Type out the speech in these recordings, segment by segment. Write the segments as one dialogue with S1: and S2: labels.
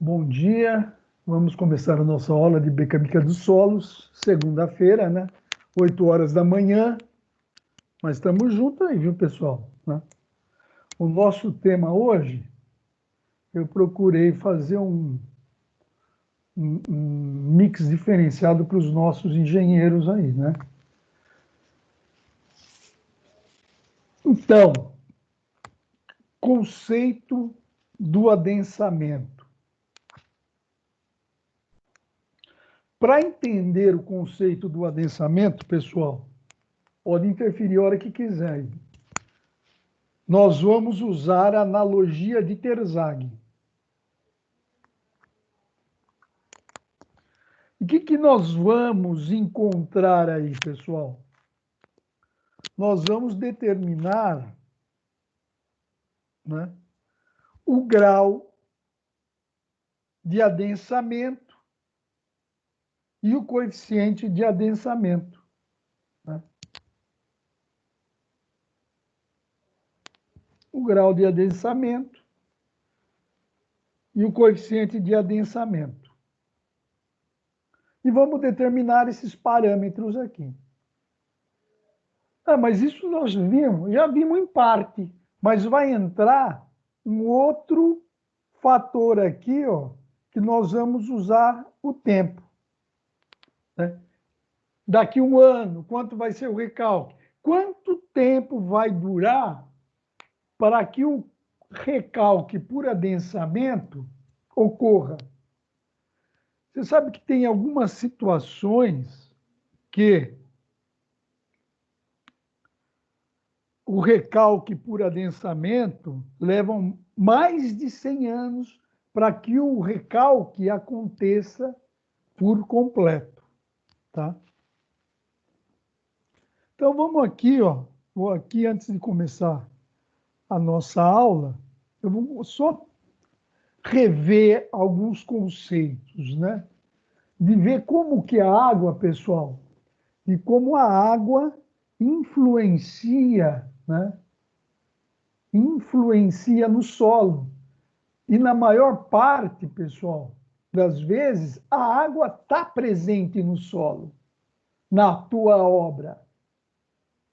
S1: Bom dia, vamos começar a nossa aula de Mecânica dos Solos, segunda-feira, né? 8 horas da manhã, mas estamos juntos aí, viu, pessoal? Né? O nosso tema hoje, eu procurei fazer um mix diferenciado para os nossos engenheiros aí, né? Então, conceito do adensamento. Para entender o conceito do adensamento, pessoal, pode interferir a hora que quiser. Nós vamos usar a analogia de Terzaghi. O que nós vamos encontrar aí, pessoal? Nós vamos determinar, né, o grau de adensamento e o coeficiente de adensamento. Né? O grau de adensamento e o coeficiente de adensamento. E vamos determinar esses parâmetros aqui. Mas isso nós vimos, já vimos em parte, mas vai entrar um outro fator aqui, ó, que nós vamos usar o tempo. Né? Daqui um ano, quanto vai ser o recalque? Quanto tempo vai durar para que o recalque por adensamento ocorra? Você sabe que tem algumas situações que o recalque por adensamento levam mais de 100 anos para que o recalque aconteça por completo, tá? Então vamos aqui, ó, vou aqui antes de começar a nossa aula, eu vou só rever alguns conceitos, né? De ver como que a água, pessoal, e como a água influencia, né? Influencia no solo. E na maior parte, pessoal, das vezes, a água está presente no solo, na tua obra.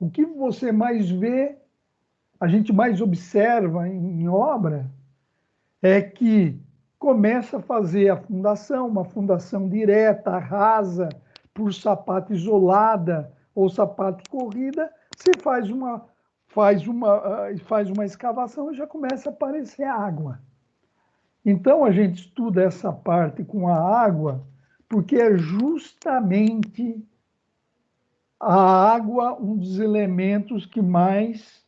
S1: O que você mais vê, a gente mais observa em obra, é que começa a fazer a fundação, uma fundação direta, rasa, por sapato isolada ou sapato corrida, você faz uma escavação e já começa a aparecer água. Então, a gente estuda essa parte com a água, porque é justamente a água um dos elementos que mais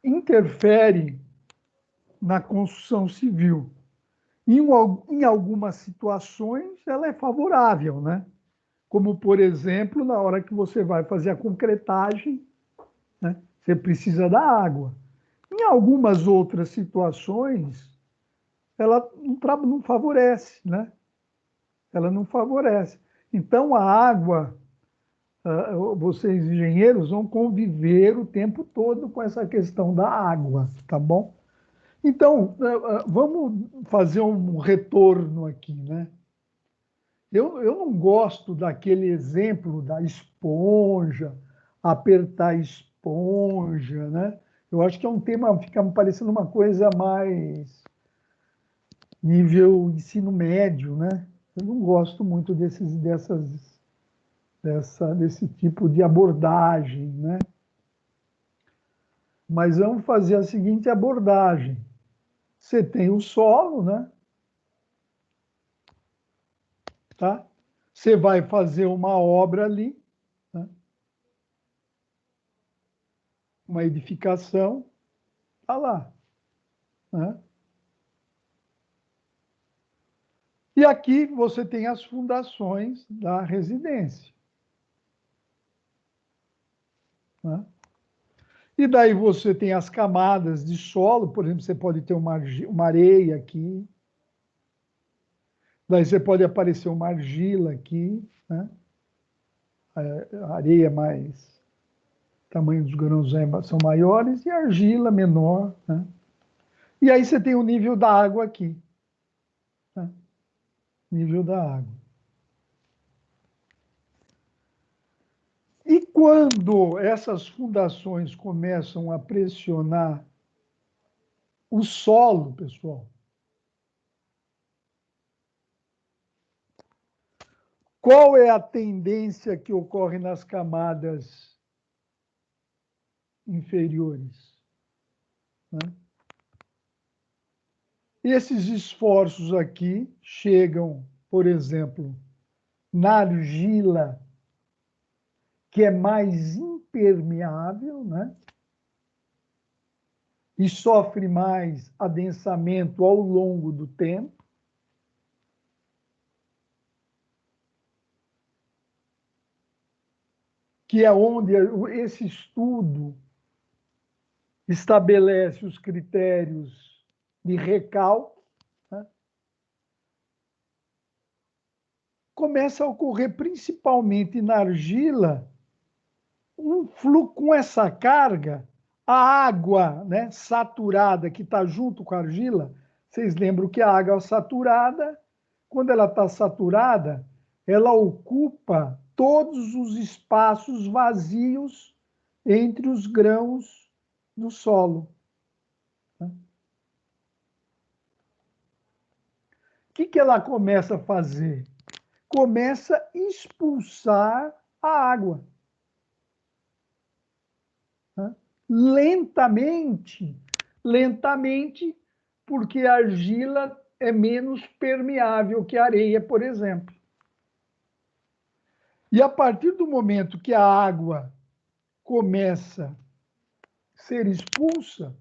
S1: interfere na construção civil. Em algumas situações, ela é favorável, né? Como, por exemplo, na hora que você vai fazer a concretagem, né? Você precisa da água. Em algumas outras situações, ela não favorece, né? Ela não favorece. Então, a água, vocês engenheiros vão conviver o tempo todo com essa questão da água, tá bom? Então, vamos fazer um retorno aqui, né? Eu não gosto daquele exemplo da esponja, apertar a esponja, né? Eu acho que é um tema, fica me parecendo uma coisa mais nível ensino médio, né? Eu não gosto muito desse tipo de abordagem, né? Mas vamos fazer a seguinte abordagem. Você tem o solo, né? Tá? Você vai fazer uma obra ali, né? Uma edificação, tá lá, né? E aqui você tem as fundações da residência, né? E daí você tem as camadas de solo, por exemplo, você pode ter uma areia aqui, daí você pode aparecer uma argila aqui, né? A areia mais, tamanho dos grãos são maiores, e a argila menor, né? E aí você tem o nível da água aqui. nível da água. E quando essas fundações começam a pressionar o solo, pessoal, qual é a tendência que ocorre nas camadas inferiores? Né? Esses esforços aqui chegam, por exemplo, na argila, que é mais impermeável, né? E sofre mais adensamento ao longo do tempo. Que é onde esse estudo estabelece os critérios de recalque, né? Começa a ocorrer principalmente na argila um fluxo com essa carga, a água, né, saturada que está junto com a argila. Vocês lembram que a água saturada, quando ela está saturada, ela ocupa todos os espaços vazios entre os grãos do solo. O que ela começa a fazer? Começa a expulsar a água. Lentamente, lentamente, porque a argila é menos permeável que a areia, por exemplo. E a partir do momento que a água começa a ser expulsa,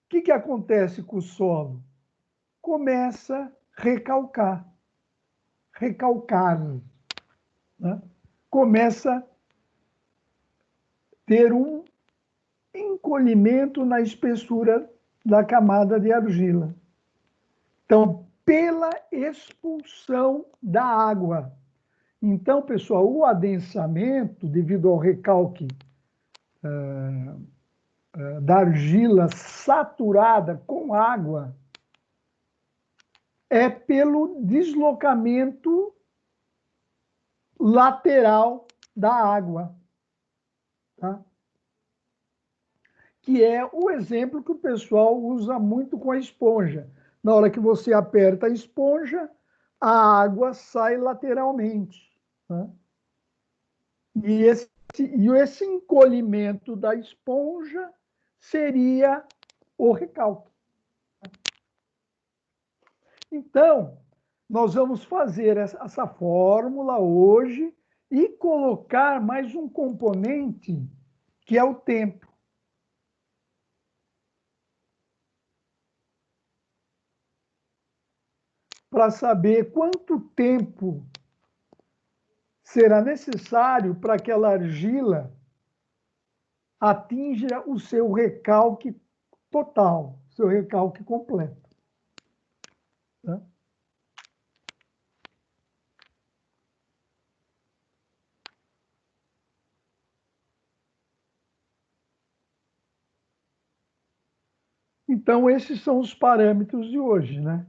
S1: o que acontece com o solo? Começa a recalcar, né? Começa a ter um encolhimento na espessura da camada de argila. Então, pela expulsão da água. Então, pessoal, o adensamento, devido ao recalque da argila saturada com água, é pelo deslocamento lateral da água. Tá? Que é o exemplo que o pessoal usa muito com a esponja. Na hora que você aperta a esponja, a água sai lateralmente. Né? E esse encolhimento da esponja seria o recalque. Então, nós vamos fazer essa fórmula hoje e colocar mais um componente, que é o tempo. Para saber quanto tempo será necessário para que aquela argila atinja o seu recalque total, seu recalque completo. Tá? Então, esses são os parâmetros de hoje, né?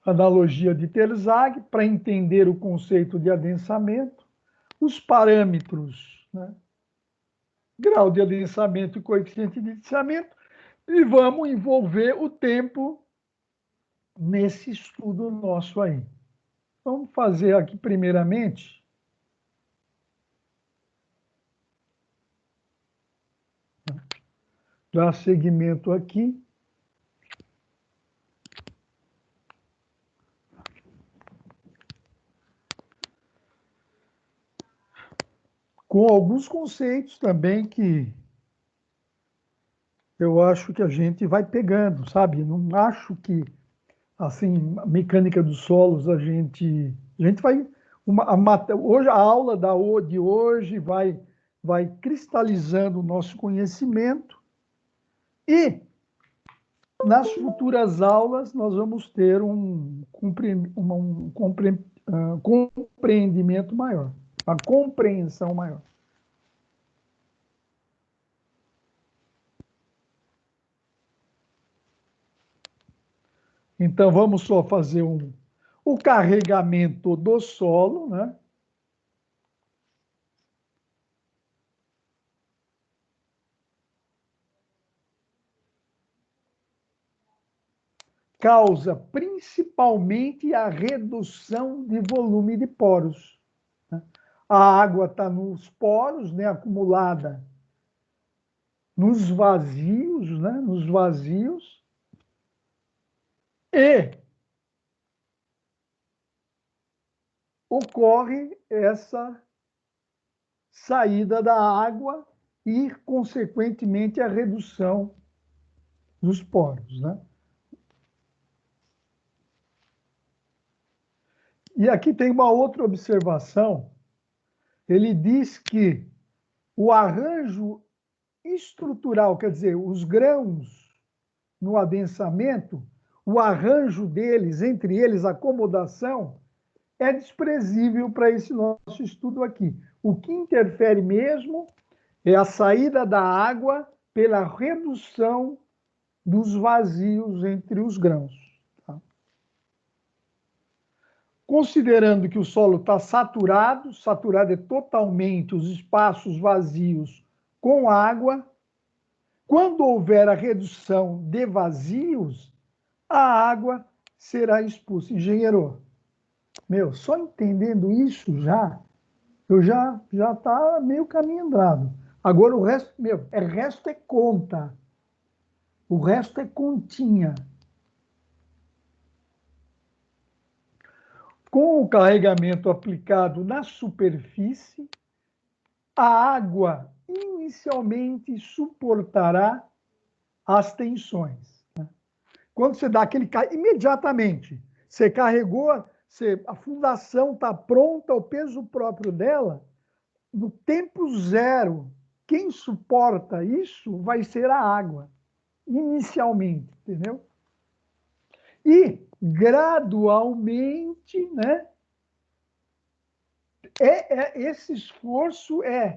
S1: Analogia de Terzag, para entender o conceito de adensamento, os parâmetros, né? Grau de adensamento e coeficiente de adensamento, e vamos envolver o tempo nesse estudo nosso aí. Vamos fazer aqui, primeiramente, dar seguimento aqui. Com alguns conceitos também que eu acho que a gente vai pegando, sabe? Não acho que, assim, a mecânica dos solos, a gente vai... hoje, a aula de hoje vai cristalizando o nosso conhecimento e, nas futuras aulas, nós vamos ter um compreendimento maior, uma compreensão maior. Então, vamos só fazer o carregamento do solo, né? Causa principalmente a redução de volume de poros, né? A água está nos poros, né, acumulada nos vazios, né, nos vazios, e ocorre essa saída da água e, consequentemente, a redução dos poros, né? E aqui tem uma outra observação. Ele diz que o arranjo estrutural, quer dizer, os grãos no adensamento, o arranjo deles, entre eles, a acomodação, é desprezível para esse nosso estudo aqui. O que interfere mesmo é a saída da água pela redução dos vazios entre os grãos. Tá? Considerando que o solo está saturado, saturado é totalmente os espaços vazios com água, quando houver a redução de vazios, a água será expulsa. Engenheiro, meu, só entendendo isso eu já tá meio caminho andado. Agora o resto, meu, resto é conta. O resto é continha. Com o carregamento aplicado na superfície, a água inicialmente suportará as tensões. Quando você dá aquele imediatamente, você carregou, a fundação está pronta, o peso próprio dela, no tempo zero, quem suporta isso vai ser a água, inicialmente, entendeu? E gradualmente, né, esse esforço é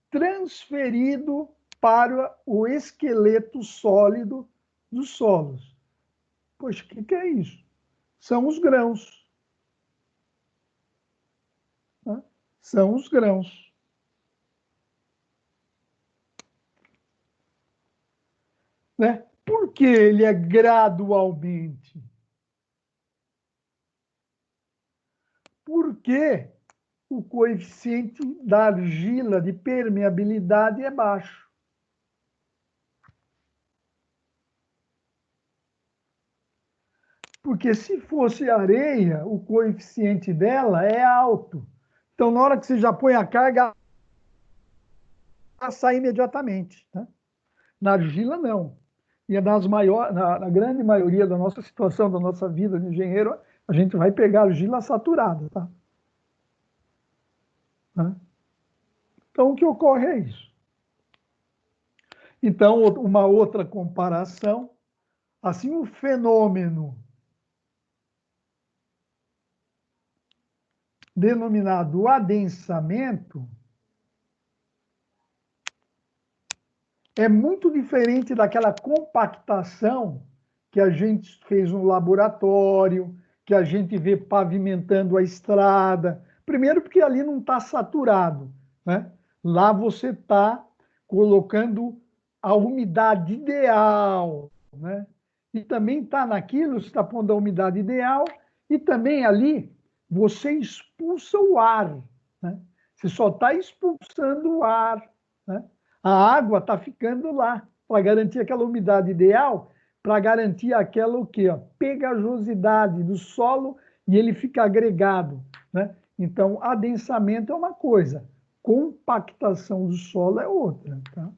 S1: transferido para o esqueleto sólido dos solos. Poxa, o que é isso? São os grãos. Né? São os grãos. Né? Por que ele é gradualmente? Porque o coeficiente da argila de permeabilidade é baixo. Porque se fosse areia, o coeficiente dela é alto. Então, na hora que você já põe a carga, ela sai imediatamente. Né? Na argila, não. E na grande maioria da nossa situação, da nossa vida de engenheiro, a gente vai pegar argila saturada. Tá? Né? Então, o que ocorre é isso. Então, uma outra comparação, assim, o fenômeno denominado adensamento é muito diferente daquela compactação que a gente fez no laboratório, que a gente vê pavimentando a estrada. Primeiro, porque ali não está saturado, né? Lá você está colocando a umidade ideal, né? E também está naquilo, você está pondo a umidade ideal, e também ali você expulsa o ar, né? Você só está expulsando o ar, né? A água está ficando lá para garantir aquela umidade ideal, para garantir aquela o quê? Ó, pegajosidade do solo e ele fica agregado, né? Então, adensamento é uma coisa, compactação do solo é outra, tá?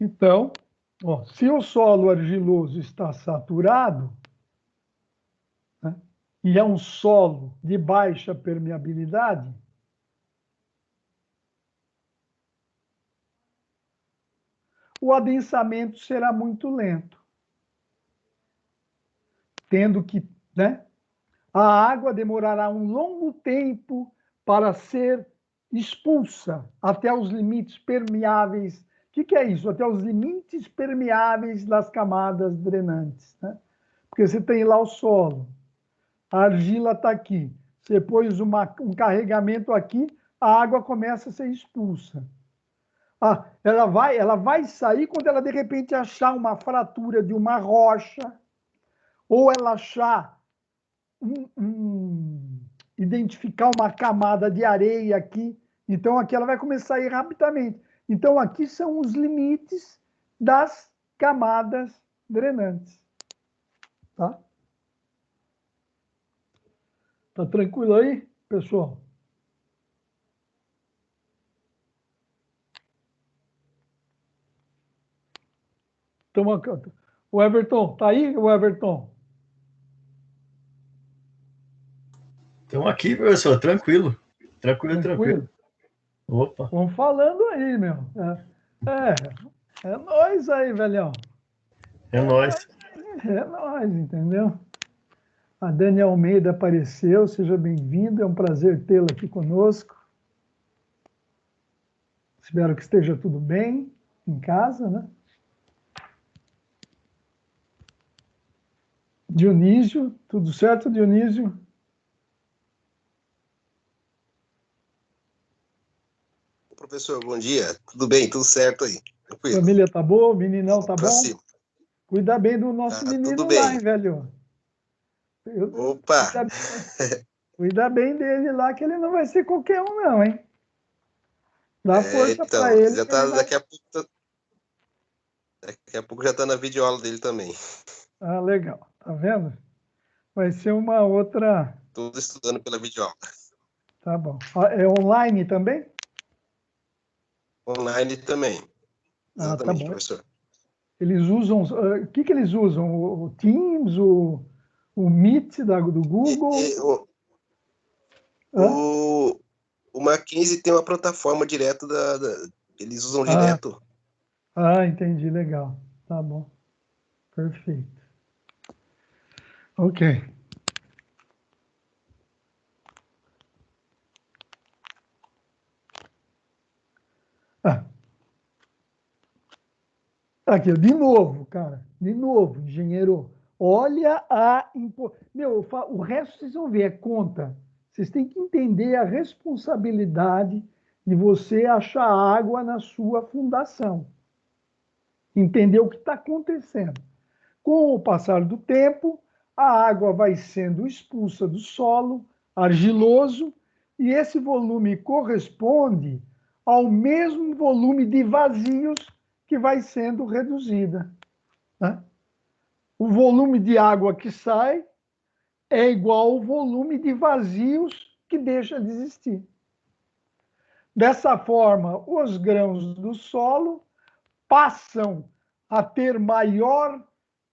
S1: Então, ó, se o solo argiloso está saturado, né, e é um solo de baixa permeabilidade, o adensamento será muito lento, tendo que, né, a água demorará um longo tempo para ser expulsa até os limites permeáveis. O que é isso? Até os limites permeáveis das camadas drenantes, né? Porque você tem lá o solo, a argila está aqui, você pôs um carregamento aqui, a água começa a ser expulsa. Ela vai sair quando ela, de repente, achar uma fratura de uma rocha, ou ela achar, identificar uma camada de areia aqui. Então, aqui ela vai começar a ir rapidamente. Então, aqui são os limites das camadas drenantes. Tá? Tá tranquilo aí, pessoal? Toma, o Everton, tá aí, o Everton?
S2: Estamos aqui, professor, tranquilo. Tranquilo, tranquilo.
S1: Tranquilo?
S2: Opa.
S1: Vamos falando aí, meu. É nóis aí, velhão.
S2: É nóis.
S1: É nóis, entendeu? A Dani Almeida apareceu, seja bem-vindo, é um prazer tê-la aqui conosco. Espero que esteja tudo bem em casa, né? Dionísio, tudo certo, Dionísio?
S3: Professor, bom dia. Tudo bem? Tudo certo aí? Tranquilo?
S1: Família tá boa? O meninão tá
S3: Vamos pra
S1: bom?
S3: cima.
S1: Cuida bem do nosso
S3: Tá tudo
S1: menino lá,
S3: bem.
S1: hein, velho?
S3: Opa!
S1: Cuida bem dele lá, que ele não vai ser qualquer um, não, hein? Dá força para
S3: Então,
S1: ele,
S3: já
S1: que ele
S3: tá,
S1: vai.
S3: daqui a pouco já tá na videoaula dele também.
S1: Ah, legal. Tá vendo? Vai ser uma outra.
S3: Tudo estudando pela videoaula.
S1: Tá bom. É online também?
S3: Online também.
S1: Ah, tá
S3: Exatamente,
S1: bom.
S3: professor.
S1: Eles usam. O que eles usam? O Teams, o Meet do
S3: E,
S1: Google?
S3: e o,
S1: Hã?
S3: o, o Mackenzie tem uma plataforma direto eles usam
S1: Ah,
S3: direto.
S1: entendi. Legal. Tá bom. Perfeito. Ok. Ah, aqui, de novo, cara. De novo, engenheiro. Olha a. Meu, o resto vocês vão ver, é conta. Vocês têm que entender a responsabilidade de você achar água na sua fundação. Entender o que está acontecendo. Com o passar do tempo, a água vai sendo expulsa do solo argiloso e esse volume corresponde ao mesmo volume de vazios que vai sendo reduzida, né? O volume de água que sai é igual ao volume de vazios que deixa de existir. Dessa forma, os grãos do solo passam a ter maior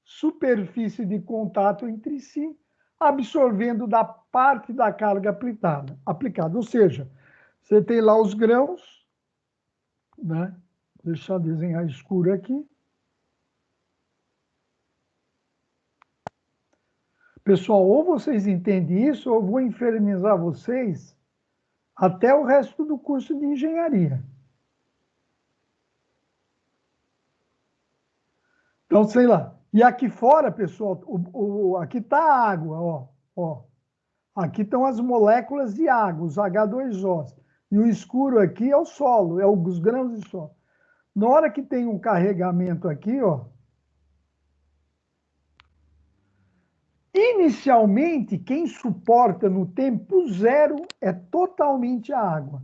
S1: superfície de contato entre si, absorvendo da parte da carga aplicada. Ou seja, você tem lá os grãos, né? Deixa eu desenhar escuro aqui. Pessoal, ou vocês entendem isso, ou eu vou infernizar vocês até o resto do curso de engenharia. Então, sei lá. E aqui fora, pessoal, aqui está a água, ó. Aqui estão as moléculas de água, os H2Os. E o escuro aqui é o solo, é os grãos de solo. Na hora que tem um carregamento aqui, ó, inicialmente, quem suporta no tempo zero é totalmente a água.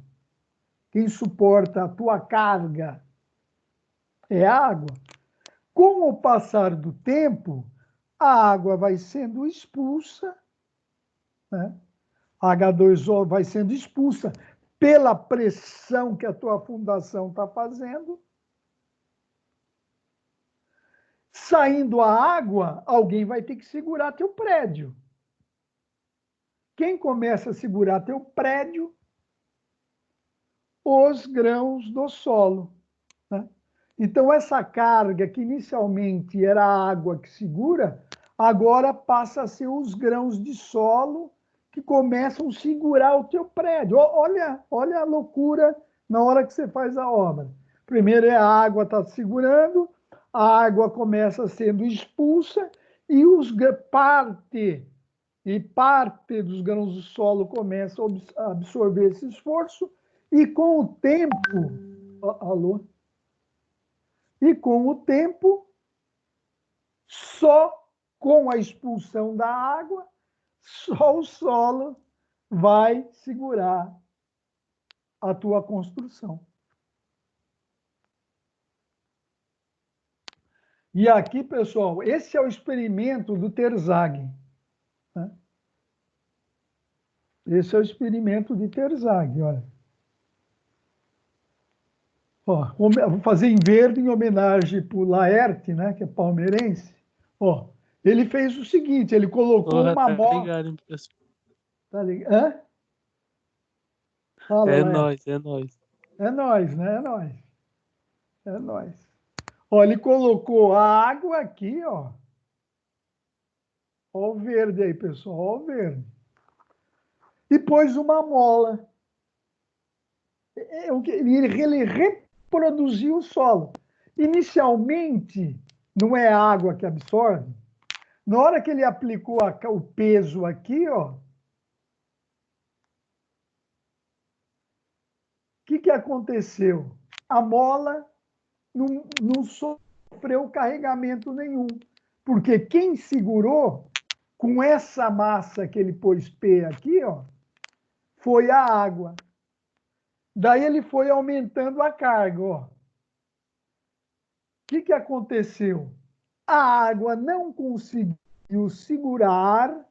S1: Quem suporta a tua carga é a água. Com o passar do tempo, a água vai sendo expulsa, né? A H2O vai sendo expulsa pela pressão que a tua fundação está fazendo. Saindo a água, alguém vai ter que segurar teu prédio. Quem começa a segurar teu prédio? Os grãos do solo, né? Então, essa carga que inicialmente era a água que segura, agora passa a ser os grãos de solo que começam a segurar o teu prédio. Olha a loucura na hora que você faz a obra. Primeiro é a água está segurando, a água começa sendo expulsa e parte dos grãos do solo começam a absorver esse esforço e com o tempo, alô? E com o tempo, só com a expulsão da água, só o solo vai segurar a tua construção. E aqui, pessoal, esse é o experimento do Terzaghi. Né? Esse é o experimento de Terzaghi, olha. Ó, vou fazer em verde em homenagem para o Laerte, né, que é palmeirense. Ó, ele fez o seguinte, ele colocou
S4: Porra,
S1: uma
S4: tá
S1: mola...
S4: ligado, hein, pessoal?
S1: Tá ligado? Hã? Fala,
S4: É
S1: Laerte.
S4: nóis, é nóis.
S1: É nóis, né? É nóis. É nóis. Ó, ele colocou a água aqui, ó. Ó o verde aí, pessoal, ó o verde. E pôs uma mola. Ele reproduziu o solo. Inicialmente, não é a água que absorve. Na hora que ele aplicou o peso aqui, ó, o que aconteceu? A mola não sofreu carregamento nenhum, porque quem segurou com essa massa que ele pôs P aqui, ó, foi a água. Daí ele foi aumentando a carga, ó. O que aconteceu? A água não conseguiu segurar,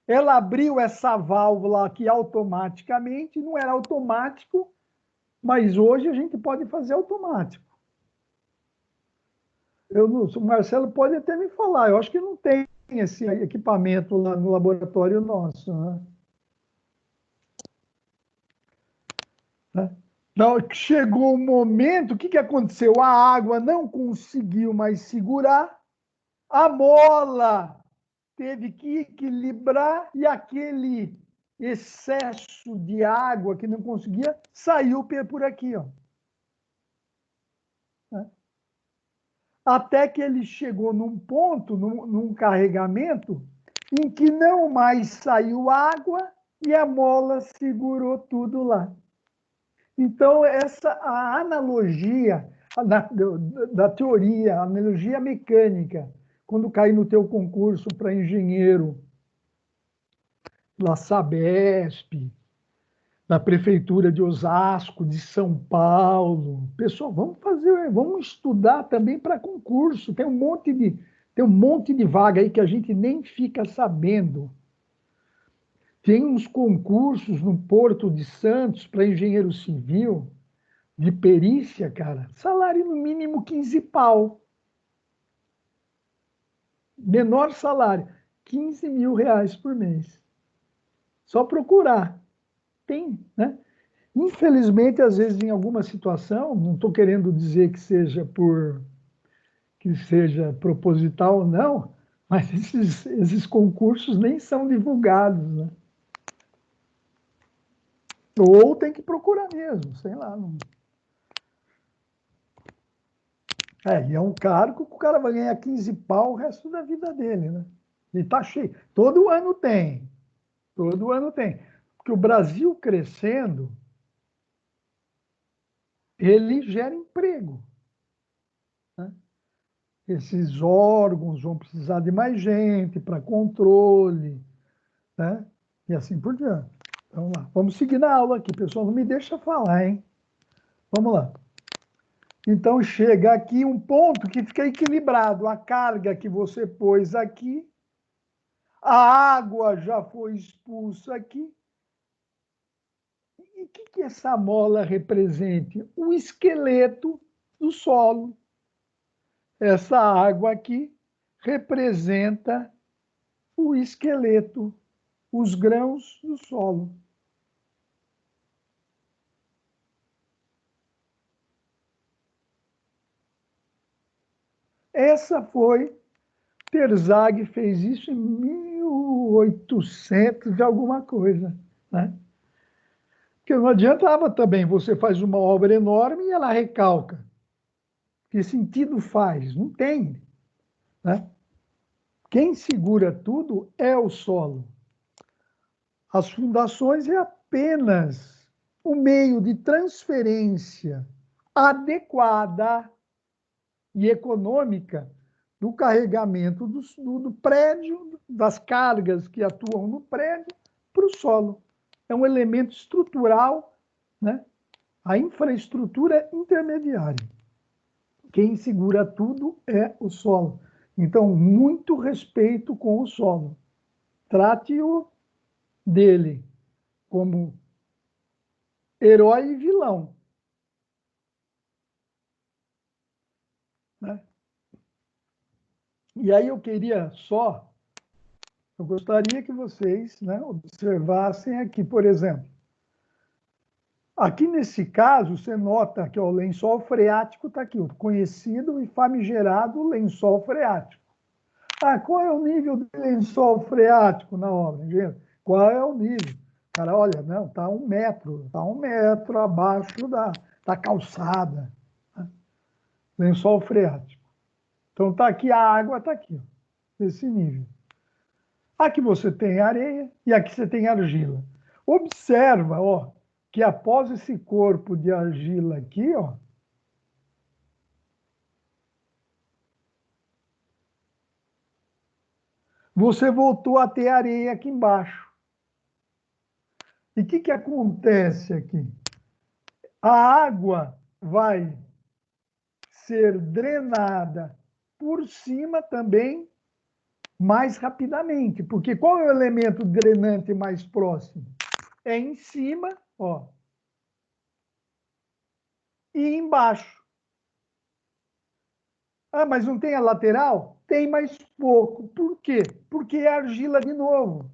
S1: ela abriu essa válvula aqui automaticamente, não era automático, mas hoje a gente pode fazer automático. O Marcelo pode até me falar, eu acho que não tem esse equipamento lá no laboratório nosso, né? Então, chegou o momento, o que aconteceu? A água não conseguiu mais segurar, a mola teve que equilibrar e aquele excesso de água que não conseguia saiu por aqui, ó. Até que ele chegou num ponto, num carregamento, em que não mais saiu água e a mola segurou tudo lá. Então, a analogia da teoria, a analogia mecânica, quando cai no teu concurso para engenheiro, da Sabesp, da Prefeitura de Osasco, de São Paulo. Pessoal, vamos estudar também para concurso. Tem um monte de vaga aí que a gente nem fica sabendo. Tem uns concursos no Porto de Santos para engenheiro civil, de perícia, cara. Salário no mínimo 15 pau. Menor salário, 15 mil reais por mês. Só procurar. Tem, né? Infelizmente, às vezes, em alguma situação, não estou querendo dizer que seja proposital ou não, mas esses concursos nem são divulgados, né? Ou tem que procurar mesmo, sei lá. Não... e é um cargo que o cara vai ganhar 15 pau o resto da vida dele, né? E tá cheio. Todo ano tem. Todo ano tem. Porque o Brasil crescendo, ele gera emprego. Né? Esses órgãos vão precisar de mais gente para controle, né? E assim por diante. Vamos lá. Vamos seguir na aula aqui, pessoal. Não me deixa falar, hein? Vamos lá. Então, chega aqui um ponto que fica equilibrado. A carga que você pôs aqui, a água já foi expulsa aqui. E o que essa mola representa? O esqueleto do solo. Essa água aqui representa o esqueleto, os grãos do solo. Essa foi Terzag fez isso em 1800 e alguma coisa, né? Porque não adiantava também, você faz uma obra enorme e ela recalca. Que sentido faz? Não tem, né? Quem segura tudo é o solo. As fundações é apenas o meio de transferência adequada e econômica do carregamento do prédio, das cargas que atuam no prédio, para o solo. É um elemento estrutural, né? A infraestrutura intermediária. Quem segura tudo é o solo. Então, muito respeito com o solo. Trate-o dele como herói e vilão, né? E aí eu gostaria que vocês, né, observassem aqui, por exemplo, aqui nesse caso, você nota que ó, o lençol freático está aqui, o conhecido e famigerado lençol freático. Ah, qual é o nível de lençol freático na obra, gente? Qual é o nível? Cara, olha, não, está 1 metro, está 1 metro abaixo da calçada, né? Lençol freático. Então está aqui, a água está aqui, ó, nesse nível. Aqui você tem areia e aqui você tem argila. Observa, ó, que após esse corpo de argila aqui, ó, você voltou a ter areia aqui embaixo. E o que acontece aqui? A água vai ser drenada por cima também mais rapidamente, porque qual é o elemento drenante mais próximo? É em cima, ó, e embaixo. Ah, mas não tem a lateral? Tem mais pouco. Por quê? Porque é argila de novo.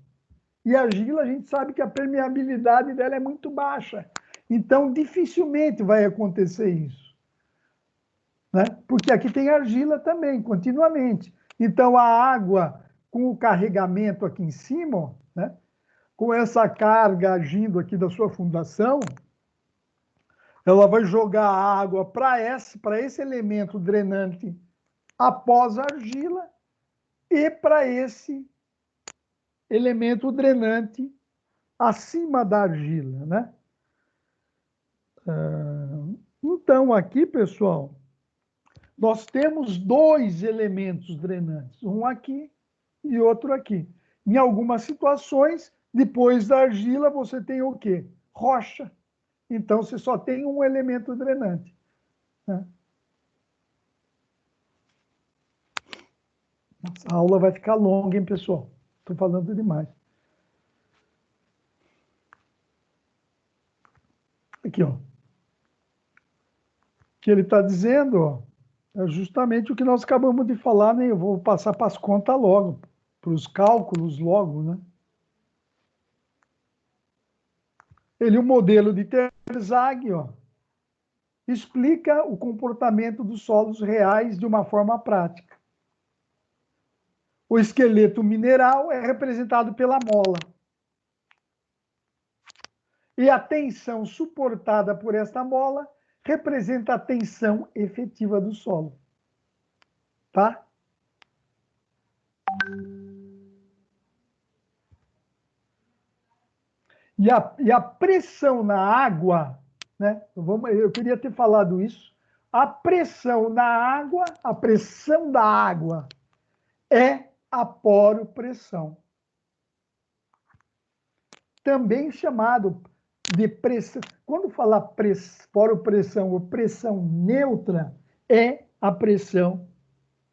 S1: E a argila, a gente sabe que a permeabilidade dela é muito baixa. Então, dificilmente vai acontecer isso, né? Porque aqui tem argila também, continuamente. Então, a água, com o carregamento aqui em cima, ó, né? Com essa carga agindo aqui da sua fundação, ela vai jogar a água para esse elemento drenante após a argila e para esse elemento drenante acima da argila, né? Então, aqui, pessoal, nós temos 2 elementos drenantes, um aqui e outro aqui. Em algumas situações, depois da argila, você tem o quê? Rocha. Então, você só tem um elemento drenante, né? Nossa, a aula vai ficar longa, hein, pessoal? Estou falando demais. Aqui, ó. O que ele está dizendo, ó, é justamente o que nós acabamos de falar, né? Eu vou passar para as contas logo, para os cálculos logo, né? O modelo de Terzag, ó, explica o comportamento dos solos reais de uma forma prática. O esqueleto mineral é representado pela mola. E a tensão suportada por esta mola representa a tensão efetiva do solo. Tá? E a pressão na água, né? Eu queria ter falado isso. A pressão na água, a pressão da água é a poropressão. Também chamado de pressão. Quando falar poropressão ou pressão neutra, é a pressão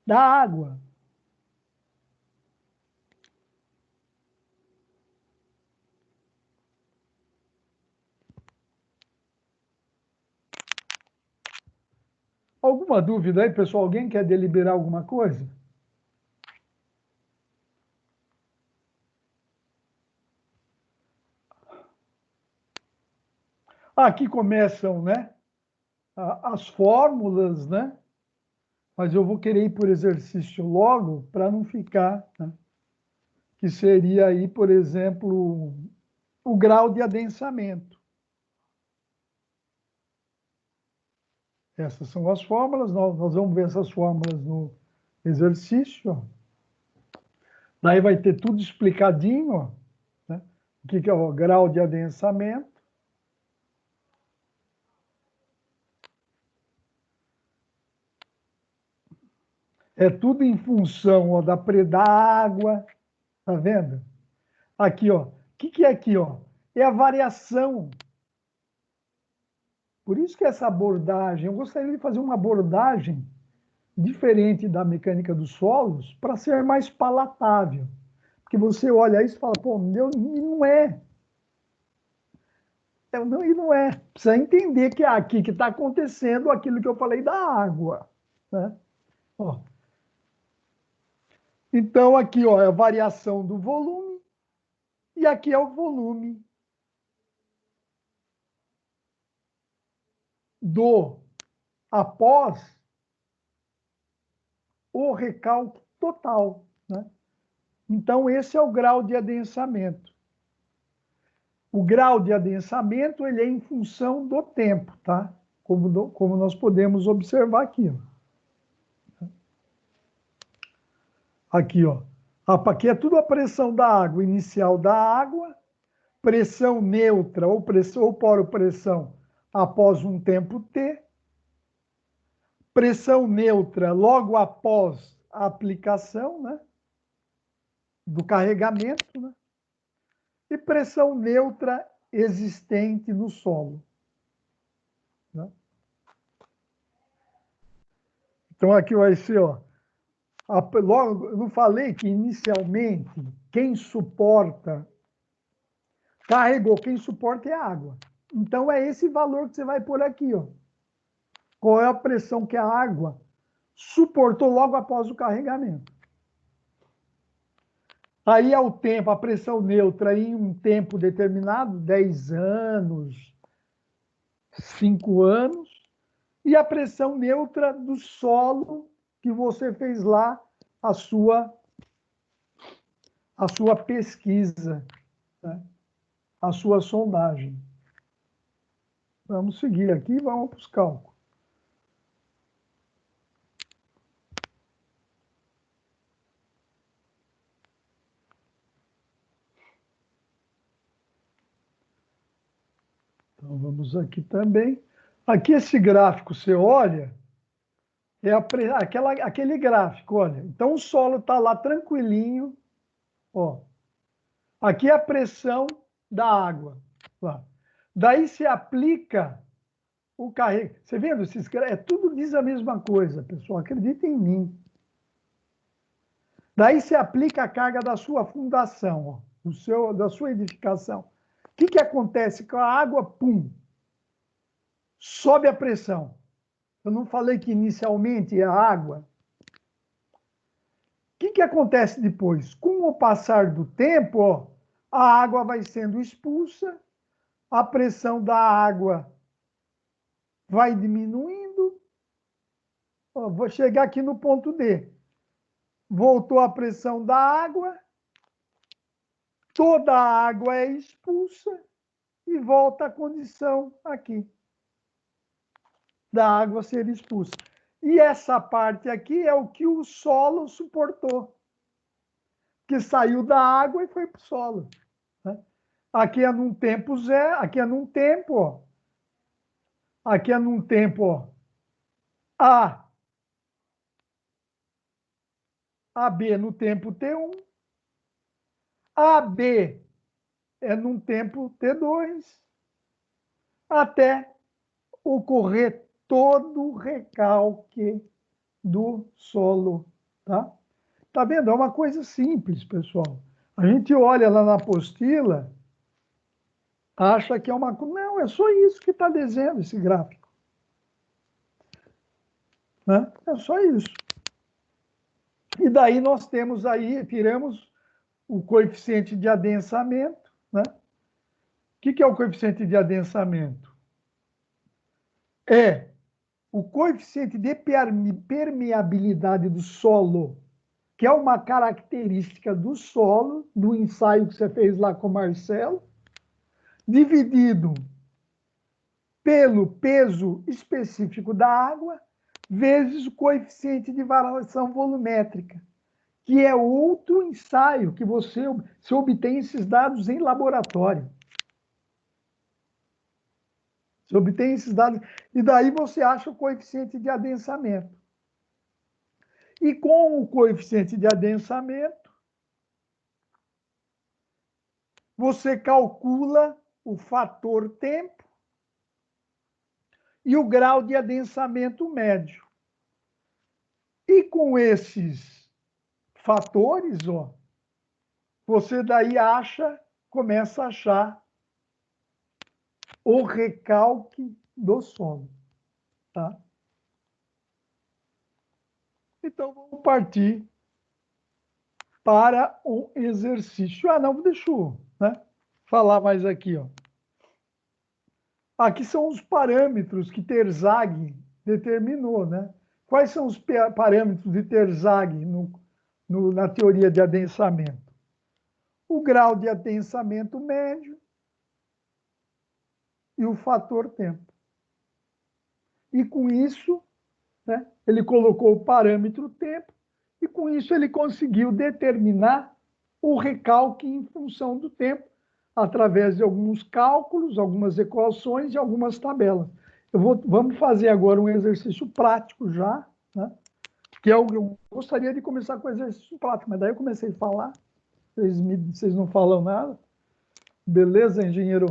S1: da água. Alguma dúvida aí, pessoal? Alguém quer deliberar alguma coisa? Aqui começam, né, as fórmulas, né, Mas eu vou querer ir por exercício logo para não ficar, né? Que seria aí, por exemplo, o grau de adensamento. Essas são as fórmulas, nós vamos ver essas fórmulas no exercício. Ó. Daí vai ter tudo explicadinho, ó, né? O que é o grau de adensamento. É tudo em função, ó, da água, tá vendo? Aqui, ó. O que é aqui, ó? É a variação. Por isso que essa abordagem, eu gostaria de fazer uma abordagem diferente da mecânica dos solos para ser mais palatável. Porque você olha isso e fala, pô, meu, e não é. Não, e não é. Precisa entender que é aqui que está acontecendo aquilo que eu falei da água. Né? Ó. Então, aqui ó, é a variação do volume, e aqui é o volume do após o recalque total. Né? Então, esse é o grau de adensamento. O grau de adensamento ele é em função do tempo, tá? Como nós podemos observar aqui. Ó. Aqui, ó. Aqui é tudo a pressão da água, inicial da água, pressão neutra ou poropressão após um tempo T, pressão neutra logo após a aplicação, né, do carregamento, né, e pressão neutra existente no solo. Né? Então, aqui vai ser, ó, logo, eu não falei que inicialmente quem suporta, carregou, quem suporta é a água. Então, é esse valor que você vai pôr aqui, ó. Qual é a pressão que a água suportou logo após o carregamento. Aí é o tempo, a pressão neutra em um tempo determinado, 10 anos, 5 anos, e a pressão neutra do solo que você fez lá a sua pesquisa, né? A sua sondagem. Vamos seguir aqui e vamos para os cálculos. Então, vamos aqui também. Aqui esse gráfico, você olha, é aquele gráfico, olha. Então, o solo está lá tranquilinho, ó. Aqui é a pressão da água. Lá. Daí se aplica o carrego. Você vendo? Tudo diz a mesma coisa, pessoal. Acredita em mim. Daí se aplica a carga da sua fundação, ó, da sua edificação. O que acontece com a água? Pum! Sobe a pressão. Eu não falei que inicialmente é a água. O que acontece depois? Com o passar do tempo, ó, a água vai sendo expulsa, a pressão da água vai diminuindo. Ó, vou chegar aqui no ponto D. Voltou a pressão da água, toda a água é expulsa e volta à condição aqui da água ser expulsa. E essa parte aqui é o que o solo suportou, que saiu da água e foi para o solo. Né? Aqui é num tempo zero, aqui é num tempo, ó. Aqui é num tempo, ó, A. AB no tempo T1. AB é num tempo T2. Até ocorrer todo o recalque do solo, tá? Tá vendo? É uma coisa simples, pessoal. A gente olha lá na apostila, acha que é uma coisa. Não, é só isso que está dizendo esse gráfico. Né? É só isso. E daí nós temos aí, tiramos o coeficiente de adensamento. Né? O que é o coeficiente de adensamento? É o coeficiente de permeabilidade do solo, que é uma característica do solo, do ensaio que você fez lá com o Marcelo, dividido pelo peso específico da água, vezes o coeficiente de variação volumétrica, que é outro ensaio que você obtém esses dados em laboratório. Você obtém esses dados, e daí você acha o coeficiente de adensamento. E com o coeficiente de adensamento, você calcula o fator tempo e o grau de adensamento médio. E com esses fatores, ó, você daí começa a achar o recalque do solo. Tá? Então, vamos partir para um exercício. Ah, não, deixa eu, né, falar mais aqui. Ó. Aqui são os parâmetros que Terzaghi determinou. Né? Quais são os parâmetros de Terzaghi na teoria de adensamento? O grau de adensamento médio e o fator tempo. E com isso, né, ele colocou o parâmetro tempo, e com isso ele conseguiu determinar o recalque em função do tempo, através de alguns cálculos, algumas equações e algumas tabelas. Vamos fazer agora um exercício prático já, né, que é eu gostaria de começar com o exercício prático, mas daí eu comecei a falar, vocês não falam nada. Beleza, engenheiro?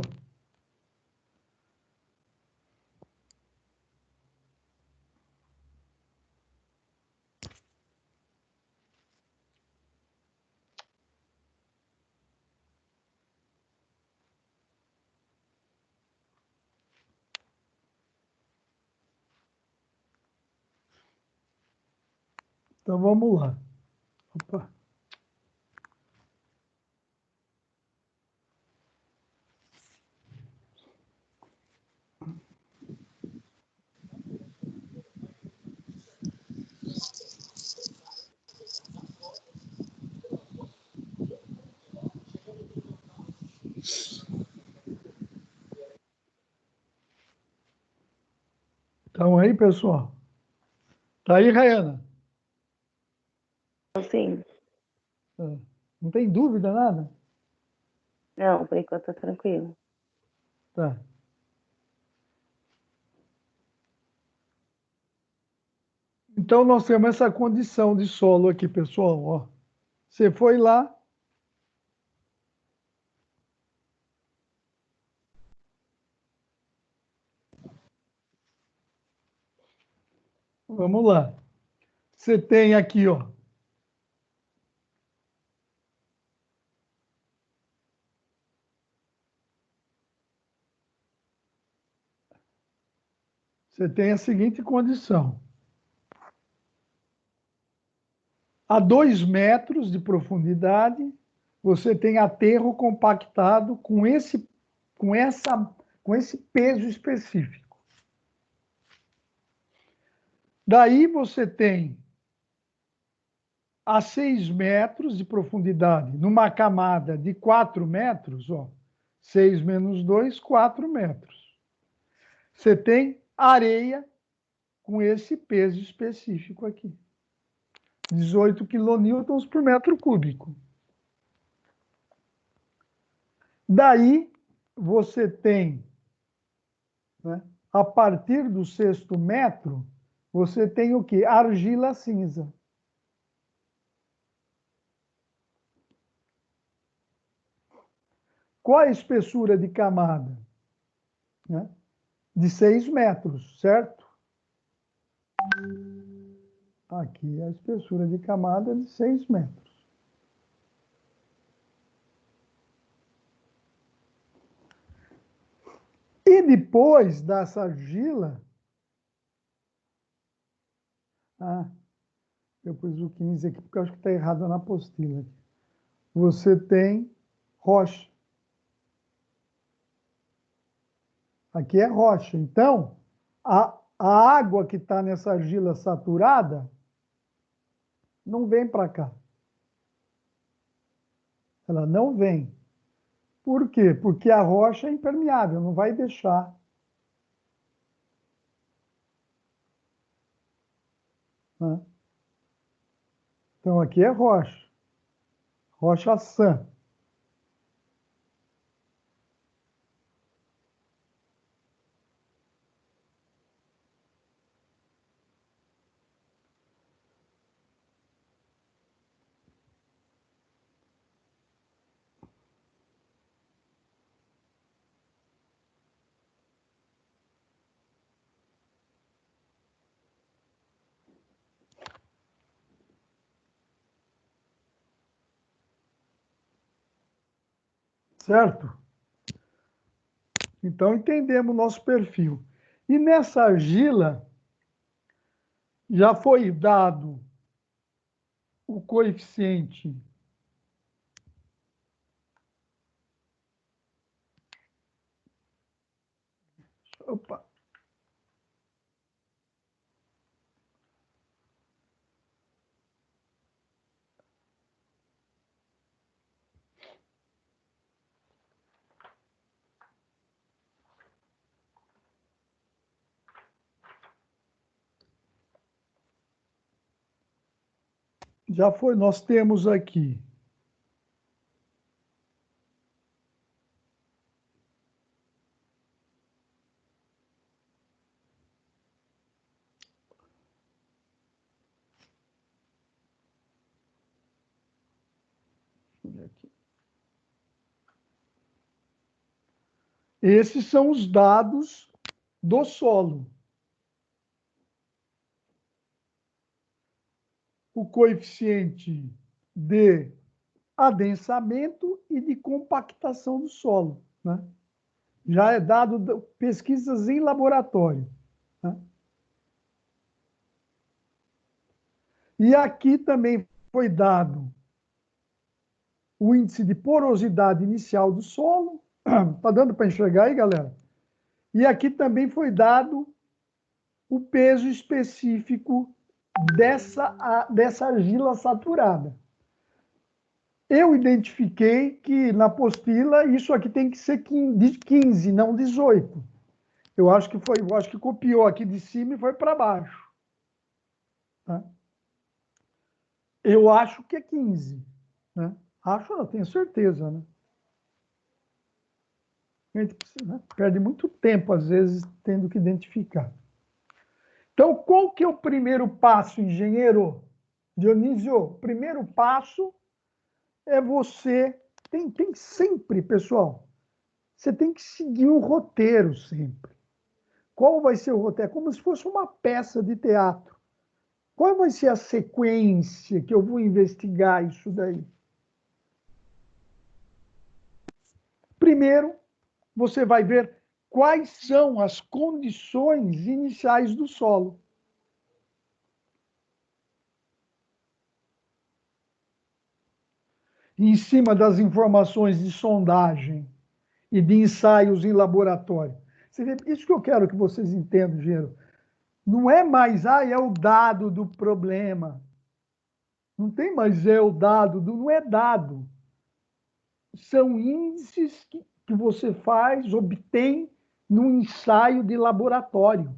S1: Então vamos lá. Opa. Então aí, pessoal. Tá aí, Rayana?
S4: Sim.
S1: Não tem dúvida, nada?
S4: Não, por enquanto tá tranquilo.
S1: Tá. Então, nós temos essa condição de solo aqui, pessoal. Ó. Você foi lá. Vamos lá. Você tem aqui, ó. Você tem a seguinte condição. A 2 metros de profundidade, você tem aterro compactado com esse peso específico. Daí você tem a 6 metros de profundidade, numa camada de 4 metros, ó, 6 menos 2, 4 metros. Você tem areia com esse peso específico aqui. 18 quilonewtons por metro cúbico. Daí, você tem, né, a partir do 6º metro, você tem o quê? Argila cinza. Qual a espessura de camada? Né? De 6 metros, certo? Aqui a espessura de camada de 6 metros. E depois dessa argila... eu pus o 15 aqui porque eu acho que está errado na apostila. Você tem rocha. Aqui é rocha. Então, a água que está nessa argila saturada não vem para cá. Ela não vem. Por quê? Porque a rocha é impermeável, não vai deixar. Né? Então, aqui é rocha. Rocha sã. Certo? Então, entendemos o nosso perfil. E nessa argila, já foi dado o coeficiente opa, já foi, nós temos aqui esses são os dados do solo. O coeficiente de adensamento e de compactação do solo. Né? Já é dado pesquisas em laboratório. Né? E aqui também foi dado o índice de porosidade inicial do solo. Está dando para enxergar aí, galera? E aqui também foi dado o peso específico dessa argila saturada. Eu identifiquei que na apostila isso aqui tem que ser de 15, não 18. Eu acho que copiou aqui de cima e foi para baixo. Tá? Eu acho que é 15. Né? Acho, não tenho certeza. Né? A gente perde muito tempo, às vezes, tendo que identificar. Então, qual que é o primeiro passo, engenheiro Dionísio? O primeiro passo é você... Tem sempre, pessoal, você tem que seguir o roteiro sempre. Qual vai ser o roteiro? É como se fosse uma peça de teatro. Qual vai ser a sequência que eu vou investigar isso daí? Primeiro, você vai ver quais são as condições iniciais do solo. Em cima das informações de sondagem e de ensaios em laboratório. Isso que eu quero que vocês entendam, engenheiro. Não é mais, é o dado do problema. Não tem mais o dado, não é dado. São índices que você faz, obtém num ensaio de laboratório.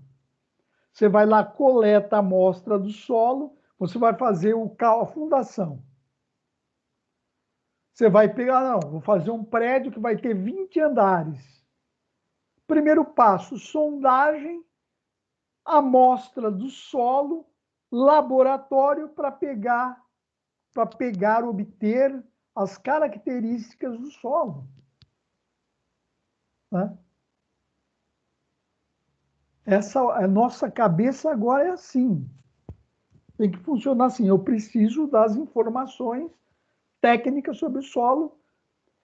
S1: Você vai lá, coleta a amostra do solo, você vai fazer a fundação. Você vai pegar, não, vou fazer um prédio que vai ter 20 andares. Primeiro passo, sondagem, amostra do solo, laboratório para obter as características do solo. Né? A nossa cabeça agora é assim. Tem que funcionar assim. Eu preciso das informações técnicas sobre o solo,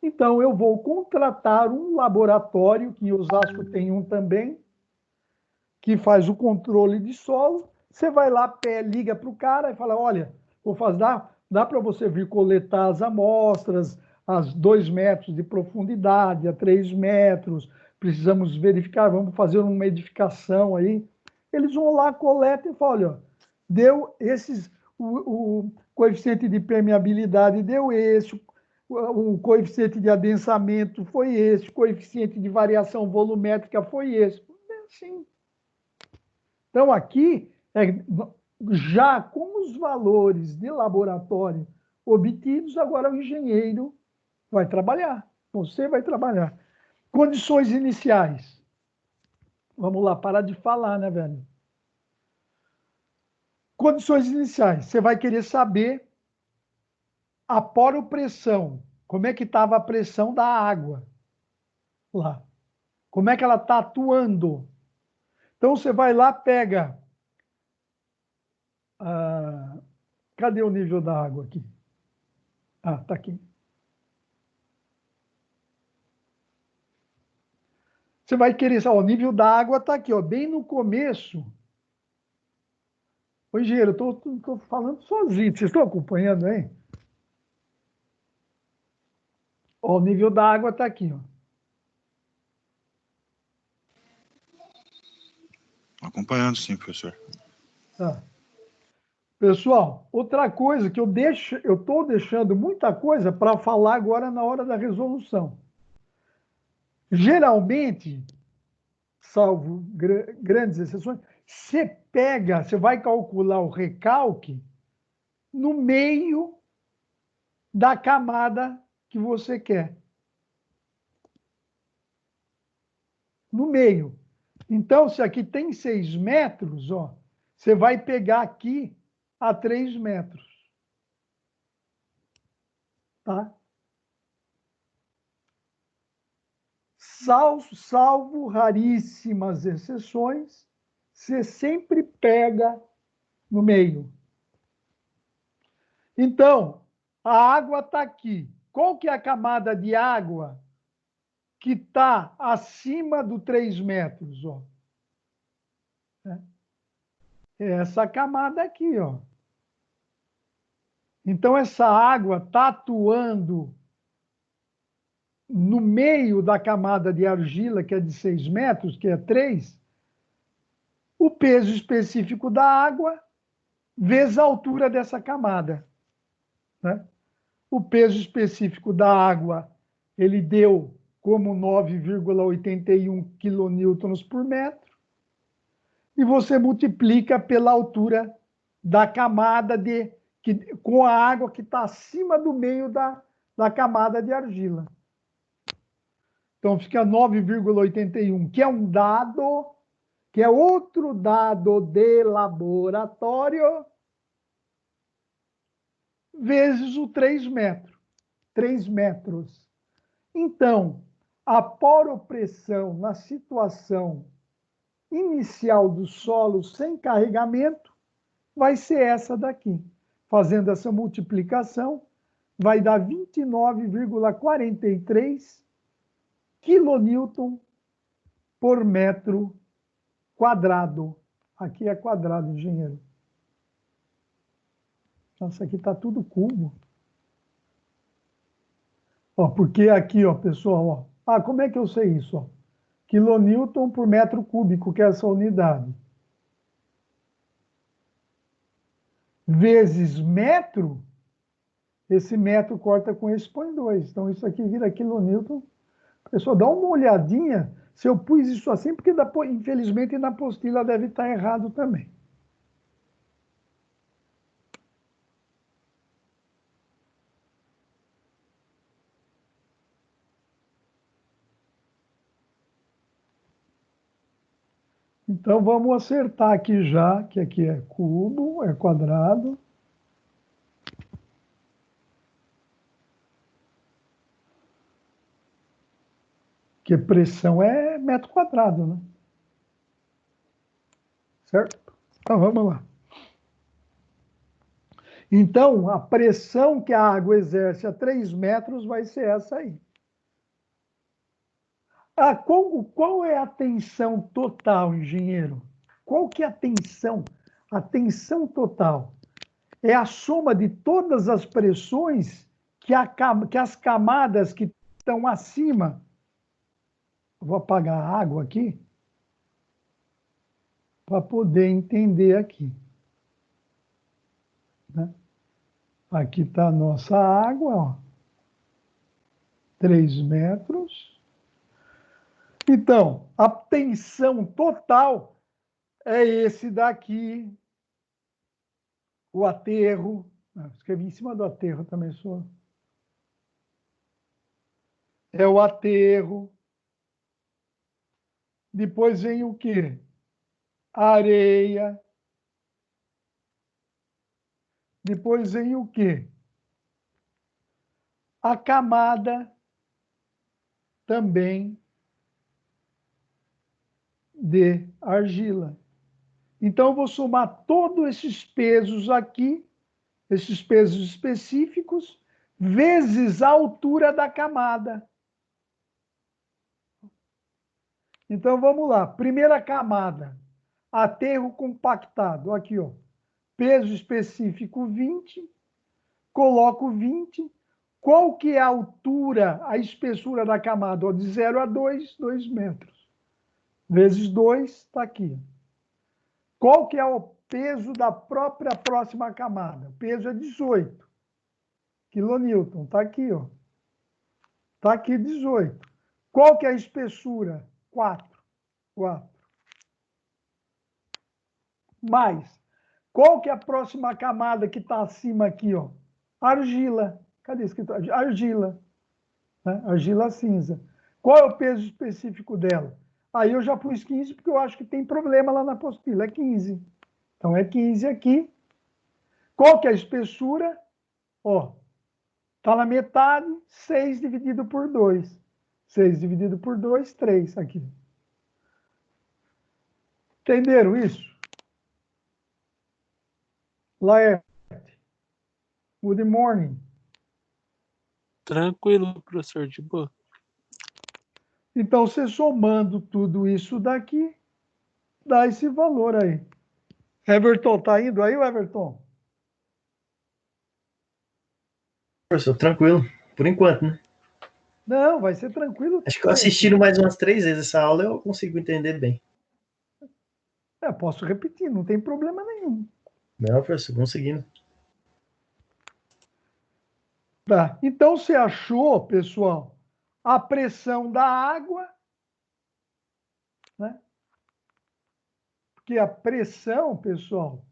S1: então eu vou contratar um laboratório, que em Osasco tem um também, que faz o controle de solo. Você vai lá, liga para o cara e fala, olha, dá para você vir coletar as amostras a 2 metros de profundidade, a 3 metros, precisamos verificar, vamos fazer uma edificação aí. eles vão lá, coletam e falam, olha, deu esses, o coeficiente de permeabilidade deu esse, o coeficiente de adensamento foi esse, o coeficiente de variação volumétrica foi esse. É assim. Então, aqui, já com os valores de laboratório obtidos, agora o engenheiro vai trabalhar. Você vai trabalhar. Condições iniciais. Vamos lá, parar de falar, né, velho? Condições iniciais. Você vai querer saber a poropressão. Como é que estava a pressão da água lá? Como é que ela está atuando? Então, você vai lá, pega... cadê o nível da água aqui? Ah, está aqui. Você vai querer saber, o nível da água está aqui, ó, bem no começo. Ô, engenheiro, eu estou falando sozinho, vocês estão acompanhando, hein? Ó, o nível da água está aqui, ó.
S5: Acompanhando, sim, professor.
S1: Tá. Pessoal, outra coisa que eu estou deixando muita coisa para falar agora na hora da resolução. Geralmente, salvo grandes exceções, você vai calcular o recalque no meio da camada que você quer. No meio. Então, se aqui tem 6 metros, ó, você vai pegar aqui a 3 metros. Tá? Salvo raríssimas exceções, você sempre pega no meio. Então, a água está aqui. Qual que é a camada de água que está acima do 3 metros? Ó? É essa camada aqui. Ó. Então, essa água está atuando no meio da camada de argila, que é de 6 metros, que é 3, o peso específico da água vezes a altura dessa camada. Né? O peso específico da água, ele deu como 9,81 quilonewtons por metro, e você multiplica pela altura da camada com a água que está acima do meio da camada de argila. Então, fica 9,81, que é um dado, que é outro dado de laboratório, vezes o 3 metros. 3 metros. Então, a poropressão na situação inicial do solo sem carregamento vai ser essa daqui. Fazendo essa multiplicação, vai dar 29,43 quilonewton por metro quadrado. Aqui é quadrado, engenheiro. Nossa, aqui está tudo cubo. Ó, porque aqui, ó, pessoal, ó. Ah, como é que eu sei isso? Ó? Quilonewton por metro cúbico, que é essa unidade. Vezes metro, esse metro corta com esse, põe 2. Então, isso aqui vira quilonewton. Pessoal, dá uma olhadinha se eu pus isso assim, porque infelizmente na apostila deve estar errado também. Então, vamos acertar aqui já, que aqui é cubo, é quadrado. Que pressão é metro quadrado, né? Certo? Então, vamos lá. Então, a pressão que a água exerce a 3 metros vai ser essa aí. Ah, qual é a tensão total, engenheiro? Qual que é a tensão? A tensão total é a soma de todas as pressões que as camadas que estão acima... Vou apagar a água aqui. para poder entender aqui. Né? Aqui está a nossa água, ó, 3 metros. Então, a tensão total é esse daqui, o aterro. Escrevi em cima do aterro também, só. É o aterro. Depois vem o quê? Areia. Depois vem o quê? A camada também de argila. Então, eu vou somar todos esses pesos aqui, esses pesos específicos, vezes a altura da camada. Então, vamos lá. Primeira camada, aterro compactado. Aqui, ó. Peso específico 20, coloco 20. Qual que é a altura, a espessura da camada? Ó, de 0 a 2, 2 metros. Vezes 2, está aqui. Qual que é o peso da própria próxima camada? O peso é 18 quilonewton. Está aqui, ó. Está aqui 18. Qual que é a espessura? 4. 4. Mais. Qual que é a próxima camada que está acima aqui, ó? Argila. Cadê escrito? Argila. Né? Argila cinza. Qual é o peso específico dela? Aí eu já pus 15 porque eu acho que tem problema lá na apostila. É 15. Então é 15 aqui. Qual que é a espessura? Ó, está na metade, 6 dividido por 2. 6 dividido por 2, 3 aqui. Entenderam isso? Laerte. Good morning.
S6: Tranquilo, professor, de boa.
S1: Então, você somando tudo isso daqui, dá esse valor aí. Everton, tá indo aí, Everton?
S2: Professor, tranquilo. Por enquanto, né?
S1: Não, vai ser tranquilo.
S2: Acho que eu assistindo mais umas 3 vezes essa aula, eu consigo entender bem.
S1: Posso repetir, não tem problema nenhum.
S2: Não, professor, vamos seguindo.
S1: Tá. Então, você achou, pessoal, a pressão da água, né? Porque a pressão, pessoal,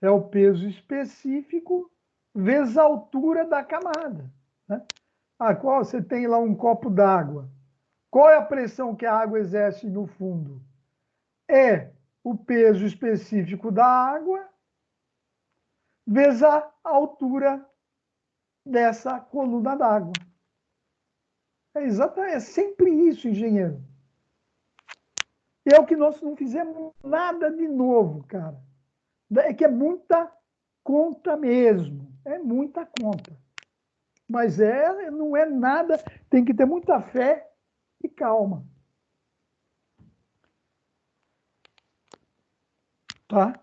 S1: é o peso específico vezes a altura da camada. Né? Qual você tem lá um copo d'água. Qual é a pressão que a água exerce no fundo? É o peso específico da água vezes a altura dessa coluna d'água. É sempre isso, engenheiro. E é o que nós não fizemos nada de novo, cara. É que é muita conta mesmo. É muita conta. Mas não é nada, tem que ter muita fé e calma. Tá?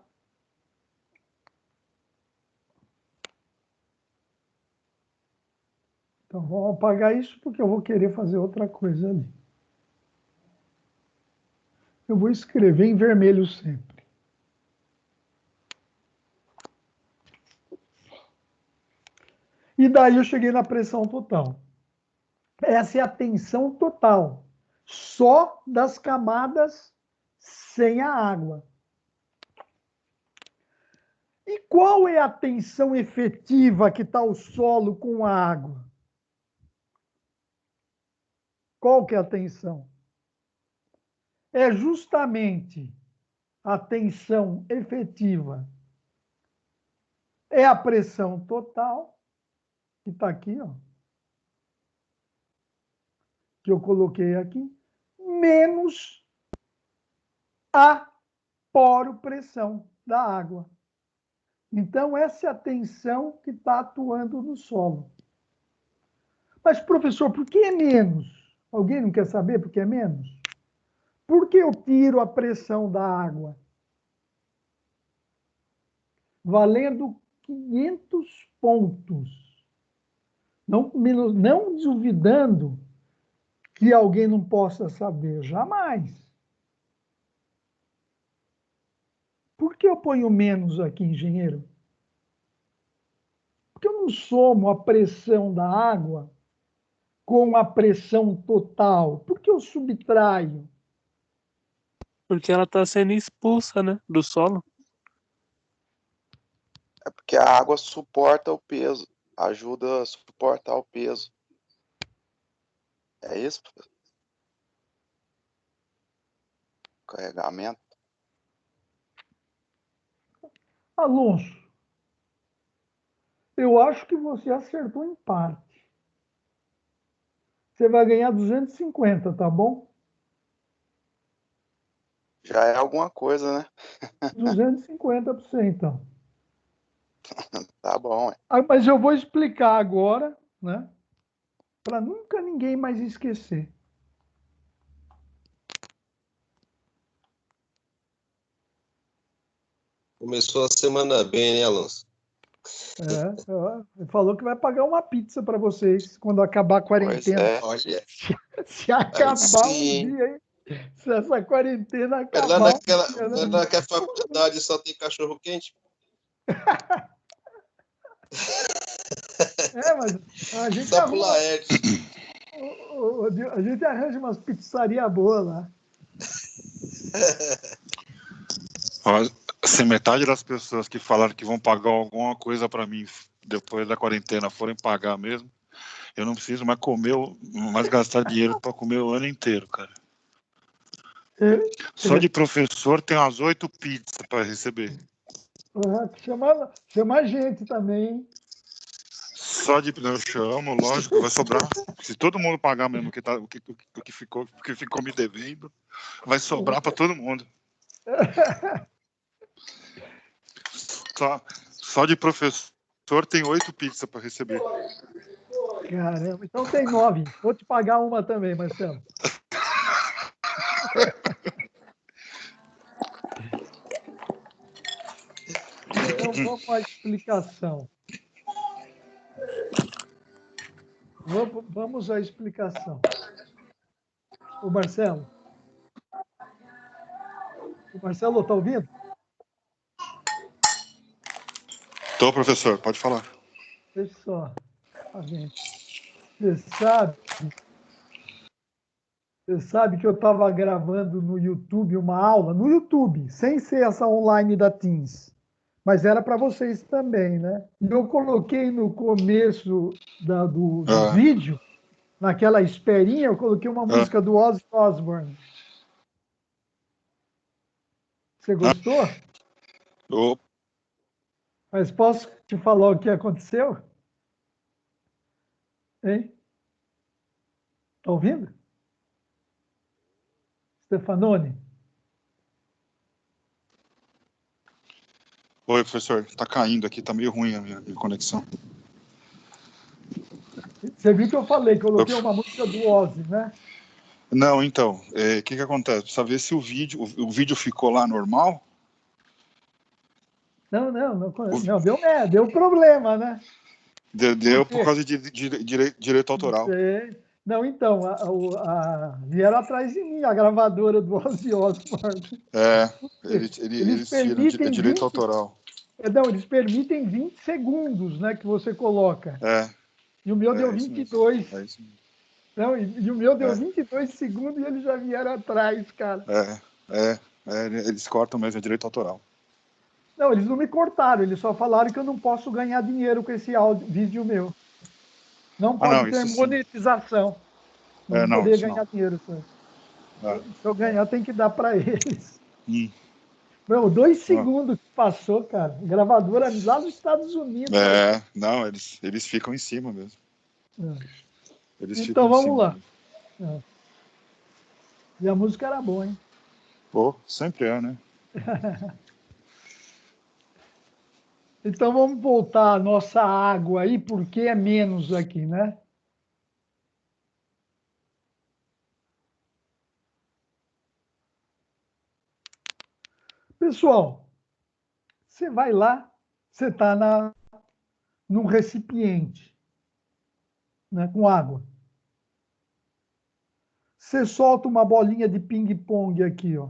S1: Então, vamos apagar isso porque eu vou querer fazer outra coisa ali. Eu vou escrever em vermelho sempre. E daí eu cheguei na pressão total. Essa é a tensão total, só das camadas sem a água. E qual é a tensão efetiva que está o solo com a água? Qual que é a tensão? É justamente a tensão efetiva. É a pressão total, que está aqui, ó, que eu coloquei aqui, menos a poropressão da água. Então, essa é a tensão que está atuando no solo. Mas, professor, por que é menos? Alguém não quer saber por que é menos? Por que eu tiro a pressão da água? Valendo 500 pontos. Não duvidando que alguém não possa saber, jamais. Por que eu ponho menos aqui, engenheiro? Porque eu não somo a pressão da água com a pressão total. Por que eu subtraio?
S6: Porque ela está sendo expulsa, né, do solo.
S7: É porque a água suporta o peso, ajuda a suportar o peso. É isso? Carregamento.
S1: Alonso, eu acho que você acertou em parte. Você vai ganhar 250, tá bom?
S7: Já é alguma coisa, né?
S1: 250 para você, então.
S7: Tá bom.
S1: Mas eu vou explicar agora, né? Para nunca ninguém mais esquecer.
S3: Começou a semana bem, né, Alonso?
S1: Falou que vai pagar uma pizza para vocês quando acabar a
S7: Pois
S1: quarentena.
S7: é.
S3: Olha,
S1: Se
S3: aí
S1: acabar um
S3: sim.
S1: dia, hein? Se essa quarentena
S3: Mas lá
S1: acabar um dia,
S3: lá
S1: né?
S3: naquela faculdade só tem cachorro quente?
S1: Mas a gente
S3: Só pro
S1: arruma,
S3: Laerte.
S1: a gente arranja umas pizzarias boas lá.
S5: Ó, se metade das pessoas que falaram que vão pagar alguma coisa para mim depois da quarentena forem pagar mesmo, eu não preciso mais comer, mais gastar dinheiro para comer o ano inteiro, cara. Só de professor tem umas 8 pizzas para receber.
S1: Chama a gente também, hein?
S5: Só de eu chamo, lógico, vai sobrar. Se todo mundo pagar mesmo o que ficou me devendo, vai sobrar para todo mundo. Só de professor tem 8 pizzas para receber.
S1: Caramba, então tem 9. Vou te pagar uma também, Marcelo. Então vamos à explicação. Vamos à explicação. O Marcelo está ouvindo?
S5: Tô, professor, pode falar.
S1: Deixa só. Você sabe que eu estava gravando no YouTube uma aula, no YouTube, sem ser essa online da Teams, mas era para vocês também, né? E eu coloquei no começo do vídeo, naquela esperinha, eu coloquei uma música do Ozzy Osbourne. Você gostou? Mas posso te falar o que aconteceu? Hein? Está ouvindo? Stefanoni?
S5: Oi, professor, tá caindo aqui, tá meio ruim a minha conexão.
S1: Você viu que eu falei, coloquei uma música do Ozzy, né?
S5: Não, então, o que acontece? Precisa ver se o vídeo ficou lá normal.
S1: Não, deu problema, né?
S5: Deu por causa de direito autoral.
S1: Não, então, vieram atrás de mim, a gravadora do Ozzy Osbourne.
S5: Eles tiram direito autoral.
S1: Não, eles permitem 20 segundos, né, que você coloca. E o meu deu 22. Não, e o meu deu 22 segundos e eles já vieram atrás, cara.
S5: Eles cortam mesmo, é direito autoral.
S1: Não, eles não me cortaram, eles só falaram que eu não posso ganhar dinheiro com esse vídeo meu. Não pode ter monetização. Não poder ganhar dinheiro. Se eu ganhar, tem que dar para eles. Meu, 2 segundos que passou, cara. Gravadora lá nos Estados Unidos.
S5: Não, eles ficam em cima mesmo.
S1: Então vamos lá. E a música era boa, hein?
S5: Pô, sempre é, né?
S1: Então vamos voltar a nossa água aí, porque é menos aqui, né? Pessoal, você vai lá, você está num recipiente, né, com água. Você solta uma bolinha de ping-pong aqui, ó.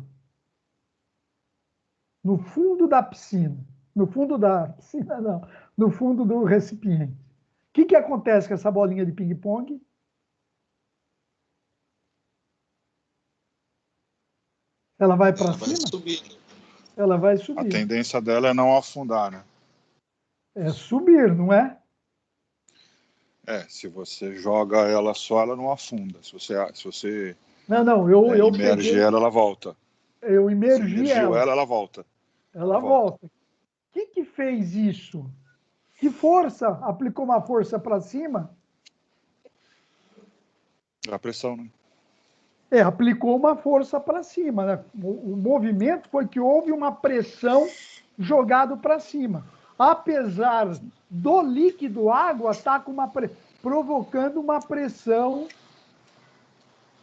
S1: no fundo da piscina. No fundo da piscina, não. No fundo do recipiente. O que acontece com essa bolinha de ping-pong? Ela vai para
S3: Ela vai
S1: cima?
S3: subir.
S1: Ela vai
S5: A
S1: subir.
S5: tendência dela é não afundar, né?
S1: É subir, não é?
S5: Se você joga ela só, ela não afunda. Se você
S1: Não, eu
S5: imerge
S1: peguei,
S5: ela volta.
S1: eu
S5: Se
S1: imergi
S5: imergiu
S1: ela.
S5: ela volta.
S1: Ela volta. O que fez isso? Que força? Aplicou uma força para cima?
S5: A pressão, né?
S1: Aplicou uma força para cima, né? O movimento foi que houve uma pressão jogado para cima. Apesar do líquido água estar com provocando uma pressão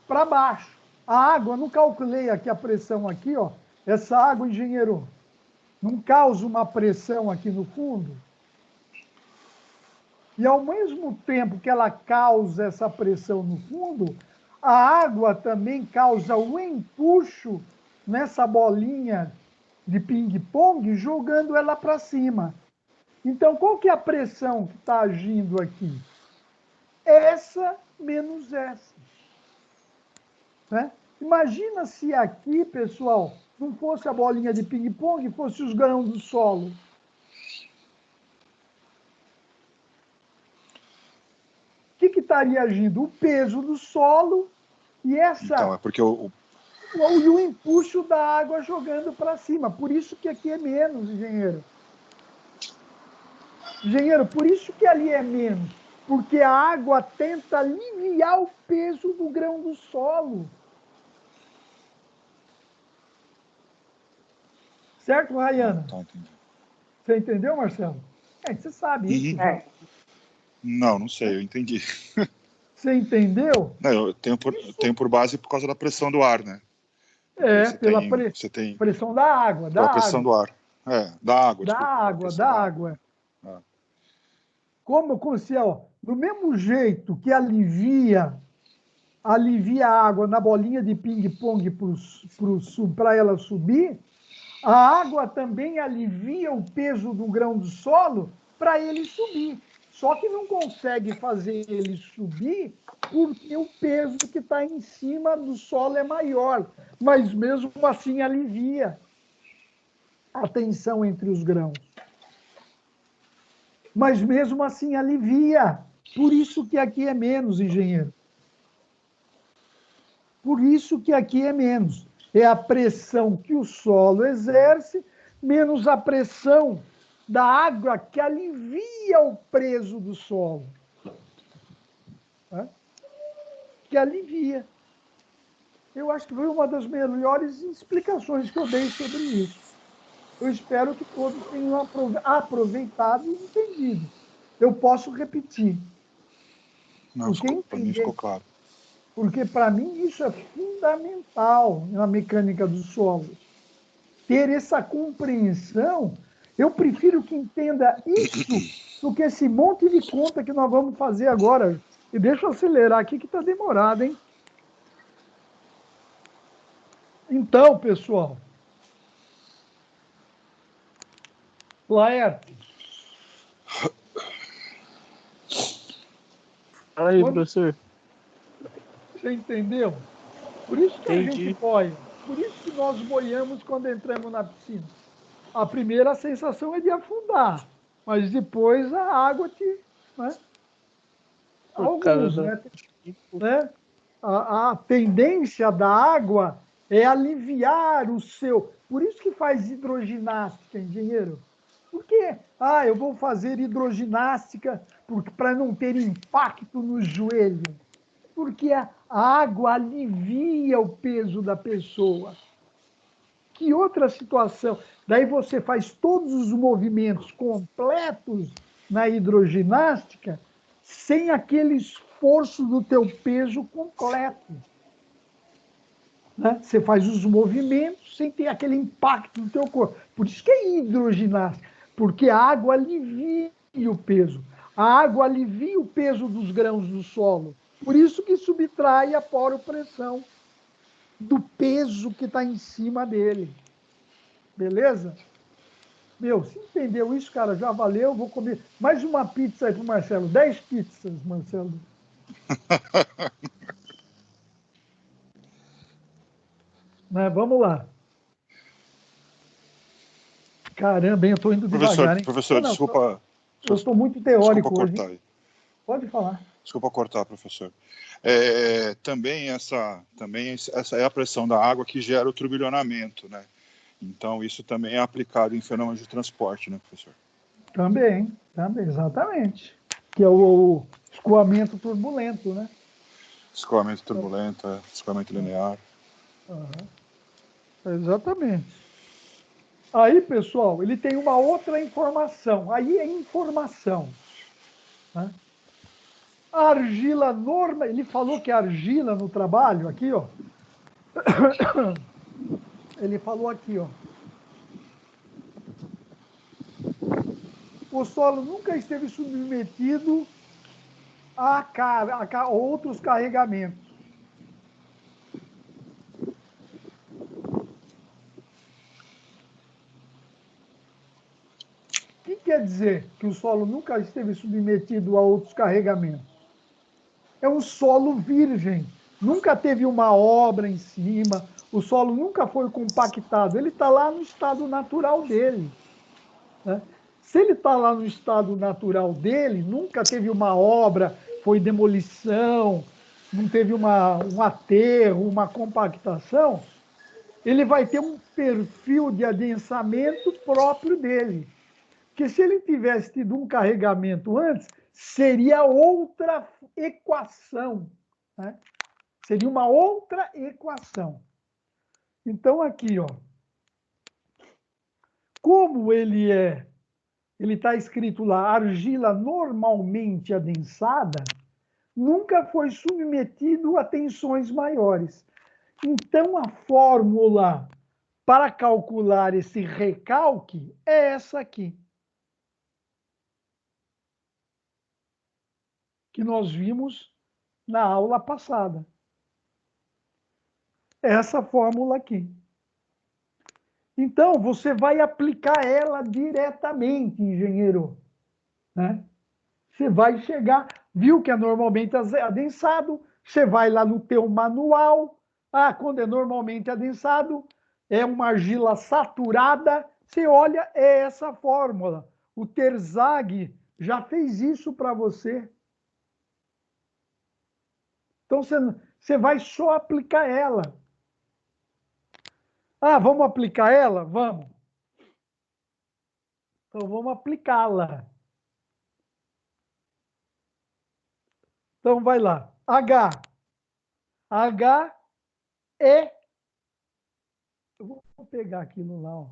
S1: para baixo. A água, não calculei aqui a pressão aqui, ó. Essa água, engenheiro, não causa uma pressão aqui no fundo? E ao mesmo tempo que ela causa essa pressão no fundo, a água também causa o empuxo nessa bolinha de ping-pong, jogando ela para cima. Então, qual que é a pressão que está agindo aqui? Essa menos essa. Né? Imagina se aqui, pessoal, não fosse a bolinha de ping-pong, fosse os grãos do solo. O que estaria agindo? O peso do solo e
S5: Então, é porque
S1: o empuxo da água jogando para cima. Por isso que aqui é menos, engenheiro. Engenheiro, por isso que ali é menos. Porque a água tenta aliviar o peso do grão do solo. Certo, Rayana?
S5: Tá, entendi.
S1: Você entendeu, Marcelo? Você sabe isso.
S5: Não sei, eu entendi.
S1: Você entendeu?
S5: Não, eu tenho por base por causa da pressão do ar, né?
S1: Pela
S5: Você tem
S1: pressão da água.
S5: pela pressão do ar. Da água,
S1: Da
S5: desculpa.
S1: água, da água. Como se, ó, do mesmo jeito que alivia a água na bolinha de ping-pong para ela subir, a água também alivia o peso do grão do solo para ele subir. Só que não consegue fazer ele subir porque o peso que está em cima do solo é maior. Mas mesmo assim alivia a tensão entre os grãos. Mas mesmo assim alivia. Por isso que aqui é menos, engenheiro. Por isso que aqui é menos. É a pressão que o solo exerce, menos a pressão da água que alivia o peso do solo. Que alivia. Eu acho que foi uma das melhores explicações que eu dei sobre isso. Eu espero que todos tenham aproveitado e entendido. Eu posso repetir.
S5: Não, para mim ficou claro.
S1: Porque, para mim, isso é fundamental na mecânica do solo. Ter essa compreensão, eu prefiro que entenda isso do que esse monte de conta que nós vamos fazer agora. E deixa eu acelerar aqui que está demorado, hein? Então, pessoal, Laerte.
S6: Fala aí, professor.
S1: Você entendeu? Por isso que
S6: Entendi.
S1: a gente boia. Por isso que nós boiamos quando entramos na piscina. A primeira sensação é de afundar, mas depois a água te... Né? Alguns, né? A tendência da água é aliviar o seu... Por isso que faz hidroginástica, engenheiro. Por quê? Eu vou fazer hidroginástica para não ter impacto no joelho. Porque a água alivia o peso da pessoa. Que outra situação? Daí você faz todos os movimentos completos na hidroginástica sem aquele esforço do teu peso completo. Né? Você faz os movimentos sem ter aquele impacto no teu corpo. Por isso que é hidroginástica, porque a água alivia o peso. A água alivia o peso dos grãos do solo. Por isso que subtrai a poropressão do peso que está em cima dele. Beleza? Meu, se entendeu isso, cara, já valeu. Vou comer mais uma pizza aí pro Marcelo. 10 pizzas, Marcelo. Né, vamos lá. Caramba, hein, eu tô indo devagar, hein?
S5: Professor,
S1: Não,
S5: desculpa.
S1: eu estou muito
S5: Desculpa
S1: teórico hoje,
S5: cortar
S1: hein?
S5: aí.
S1: Pode falar.
S5: Desculpa cortar, professor. Também essa é a pressão da água que gera o turbilhonamento, né? Então, isso também é aplicado em fenômenos de transporte, né, professor?
S1: Também, exatamente. Que é o escoamento turbulento, né?
S5: Escoamento turbulento, escoamento linear.
S1: Aham. Exatamente. Aí, pessoal, ele tem uma outra informação. Aí é informação. Né? A argila normal, ele falou que a argila no trabalho, aqui, ó. Ele falou aqui, ó. O solo nunca esteve submetido a outros carregamentos. O que quer dizer que o solo nunca esteve submetido a outros carregamentos? É um solo virgem, nunca teve uma obra em cima, o solo nunca foi compactado, ele está lá no estado natural dele. Né? Se ele está lá no estado natural dele, nunca teve uma obra, foi demolição, não teve um aterro, uma compactação, ele vai ter um perfil de adensamento próprio dele. Porque se ele tivesse tido um carregamento antes, seria outra equação. Né? Seria uma outra equação. Então, aqui, ó, como ele está escrito lá, argila normalmente adensada, nunca foi submetido a tensões maiores. Então, a fórmula para calcular esse recalque é essa aqui. Que nós vimos na aula passada. Essa fórmula aqui. Então, você vai aplicar ela diretamente, engenheiro. Né? Você vai chegar, viu que é normalmente adensado, você vai lá no teu manual, quando é normalmente adensado, é uma argila saturada, você olha, é essa fórmula. O Terzag já fez isso para você. Então, você vai só aplicar ela. Vamos aplicar ela? Vamos. Então, vamos aplicá-la. Então, vai lá. H é... Eu vou pegar aquilo lá, ó.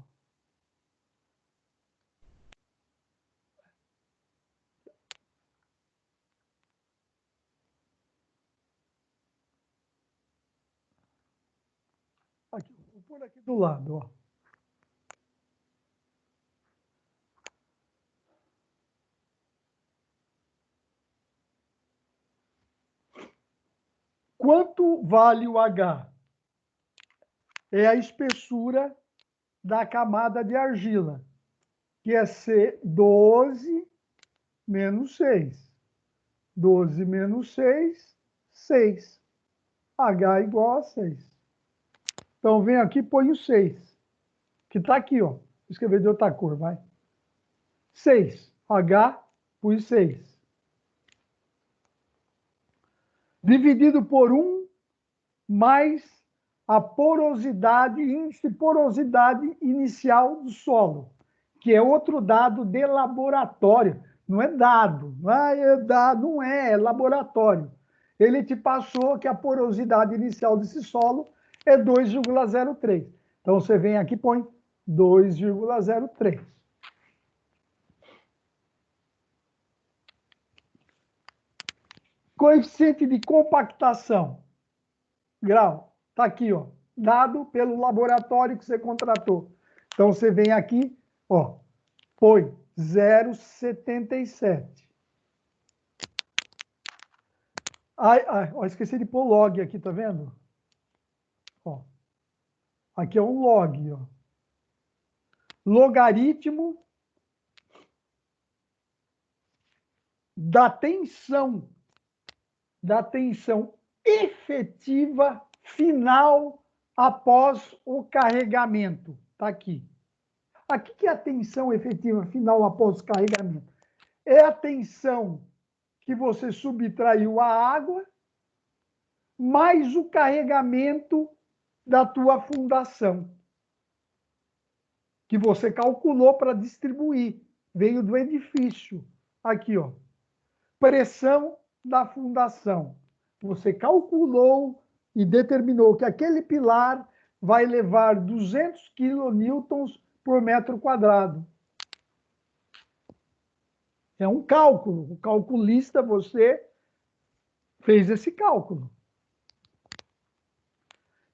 S1: Aqui, vou pôr aqui do lado, ó. Quanto vale o H? É a espessura da camada de argila, que é C12 menos 6. 12 menos 6, 6. H igual a 6. Então, vem aqui e põe o 6, que está aqui, ó. Vou escrever de outra cor, vai. 6. H, pus 6. Dividido por 1 mais a porosidade, índice de porosidade inicial do solo, que é outro dado de laboratório. Não é dado, não é laboratório. Ele te passou que a porosidade inicial desse solo é 2,03. Então, você vem aqui e põe 2,03. Coeficiente de compactação. Grau. Está aqui, ó. Dado pelo laboratório que você contratou. Então, você vem aqui, ó. Põe 0,77. Ó, esqueci de pôr log aqui, tá vendo? Ó. Aqui é um log, ó. logaritmo da tensão efetiva final após o carregamento. Está aqui. Aqui que é a tensão efetiva final após o carregamento. É a tensão que você subtraiu a água mais o carregamento da tua fundação, que você calculou para distribuir. Veio do edifício. Aqui, ó. Pressão da fundação. Você calculou e determinou que aquele pilar vai levar 200 quilonewtons por metro quadrado. É um cálculo. O calculista, você fez esse cálculo.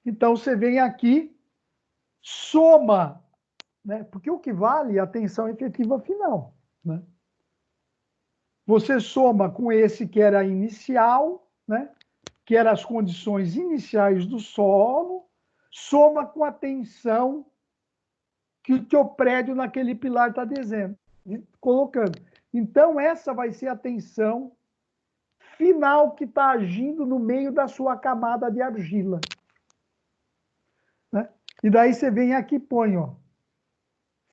S1: Então, você vem aqui, soma, né? Porque o que vale é a tensão efetiva final, né? Você soma com esse que era inicial, né? Que eram as condições iniciais do solo, soma com a tensão que o teu prédio naquele pilar está dizendo, colocando. Então, essa vai ser a tensão final que está agindo no meio da sua camada de argila. Né? E daí você vem aqui e põe, ó,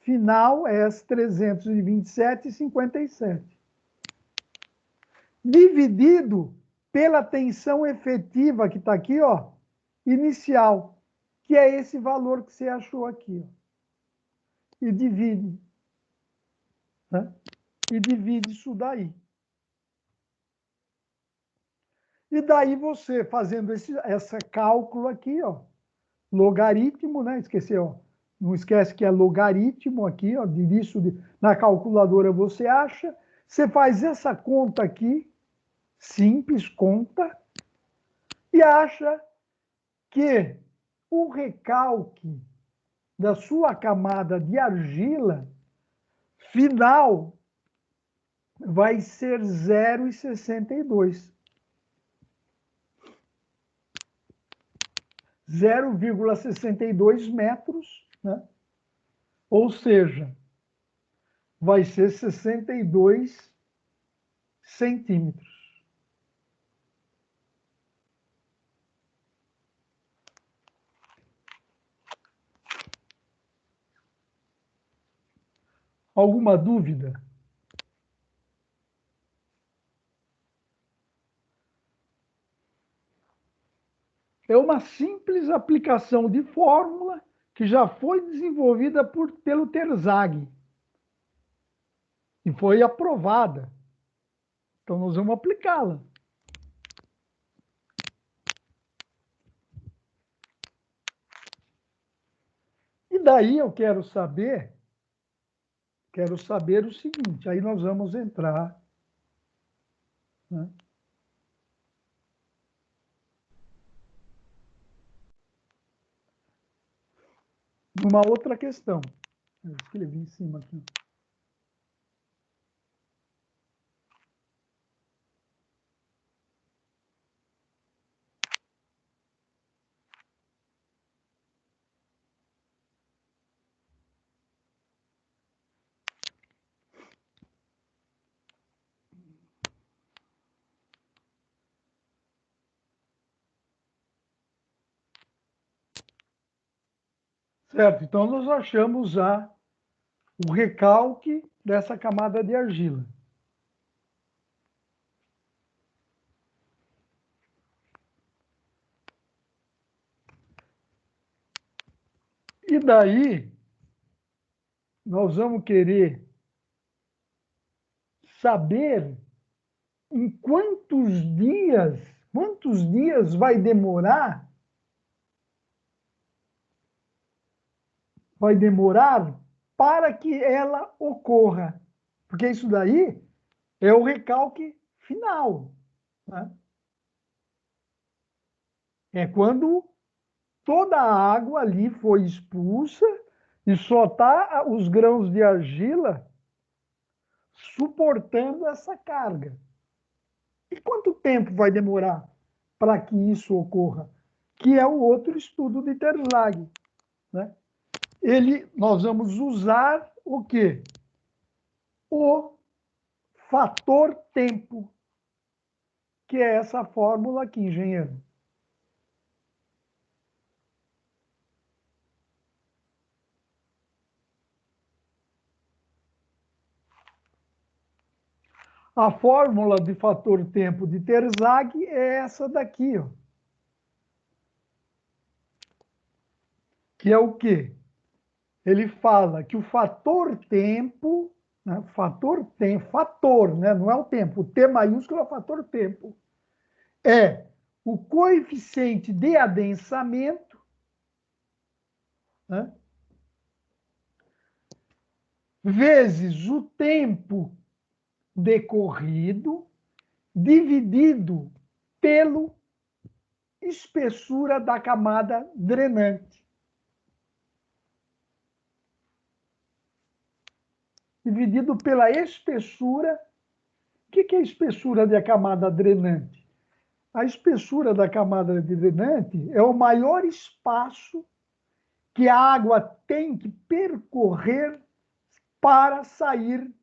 S1: final é 327,57. Dividido pela tensão efetiva que está aqui, ó, inicial, que é esse valor que você achou aqui. Ó. E divide. Né? E divide isso daí. E daí você, fazendo esse cálculo aqui, ó, logaritmo, né? Esqueceu, ó. Não esquece que é logaritmo aqui, ó, na calculadora você acha. Você faz essa conta aqui, simples conta, e acha que o recalque da sua camada de argila final vai ser 0,62. 0,62 metros, né? Ou seja, vai ser 62 centímetros. Alguma dúvida? É uma simples aplicação de fórmula que já foi desenvolvida pelo Terzaghi e foi aprovada. Então, nós vamos aplicá-la. E daí eu quero saber o seguinte, aí nós vamos entrar, né, numa outra questão. Eu escrevi em cima aqui. Certo, então nós achamos o recalque dessa camada de argila. E daí, nós vamos querer saber em quantos dias vai demorar para que ela ocorra. Porque isso daí é o recalque final. Né? É quando toda a água ali foi expulsa e só está os grãos de argila suportando essa carga. E quanto tempo vai demorar para que isso ocorra? Que é o outro estudo de Terzaghi. Né? nós vamos usar o quê? O fator tempo, que é essa fórmula aqui, engenheiro. A fórmula de fator tempo de Terzaghi é essa daqui, ó. Que é o quê? Ele fala que o fator tempo, né, fator, né, não é o tempo, o T maiúsculo é o fator tempo, é o coeficiente de adensamento, né, vezes o tempo decorrido dividido pelo espessura da camada drenante. Dividido pela espessura. O que é a espessura da camada drenante? A espessura da camada drenante é o maior espaço que a água tem que percorrer para sair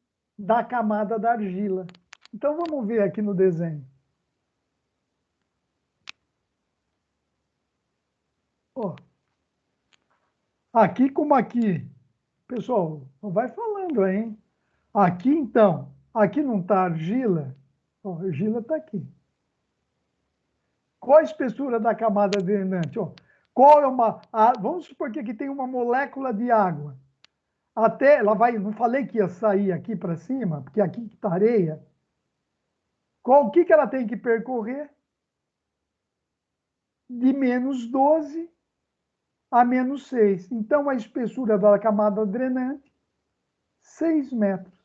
S1: da camada da argila. Então, vamos ver aqui no desenho. Ó, aqui como aqui. Pessoal, não vai falando aí, hein? Aqui, então, aqui não está argila. Ó, a argila está aqui. Qual a espessura da camada drenante? Ó, qual é vamos supor que aqui tem uma molécula de água. Até ela vai, não falei que ia sair aqui para cima, porque aqui está areia. O que ela tem que percorrer? De -12 a -6. Então, a espessura da camada drenante, 6 metros.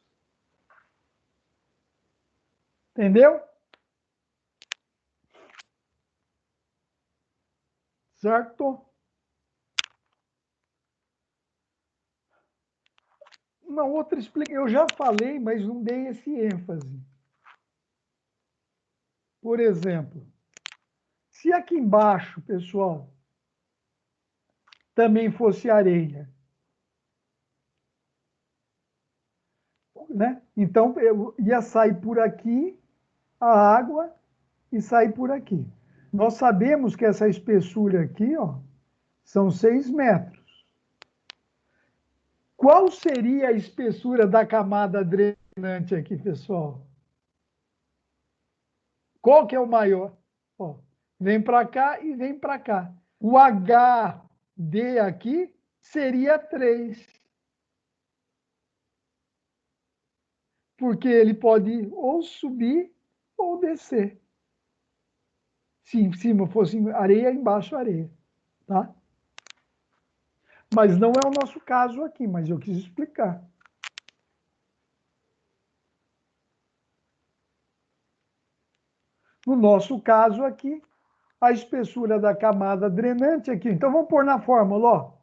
S1: Entendeu? Certo? Uma outra explicação, eu já falei, mas não dei esse ênfase. Por exemplo, se aqui embaixo, pessoal, também fosse areia, né? Então, eu ia sair por aqui a água e sair por aqui. Nós sabemos que essa espessura aqui, ó, são 6 metros. Qual seria a espessura da camada drenante aqui, pessoal? Qual que é o maior? Ó, vem para cá e vem para cá. O HD aqui seria 3. Porque ele pode ou subir ou descer. Se em cima fosse areia, embaixo areia. Tá? Mas não é o nosso caso aqui, mas eu quis explicar. No nosso caso aqui, a espessura da camada drenante aqui. Então, vamos pôr na fórmula, ó.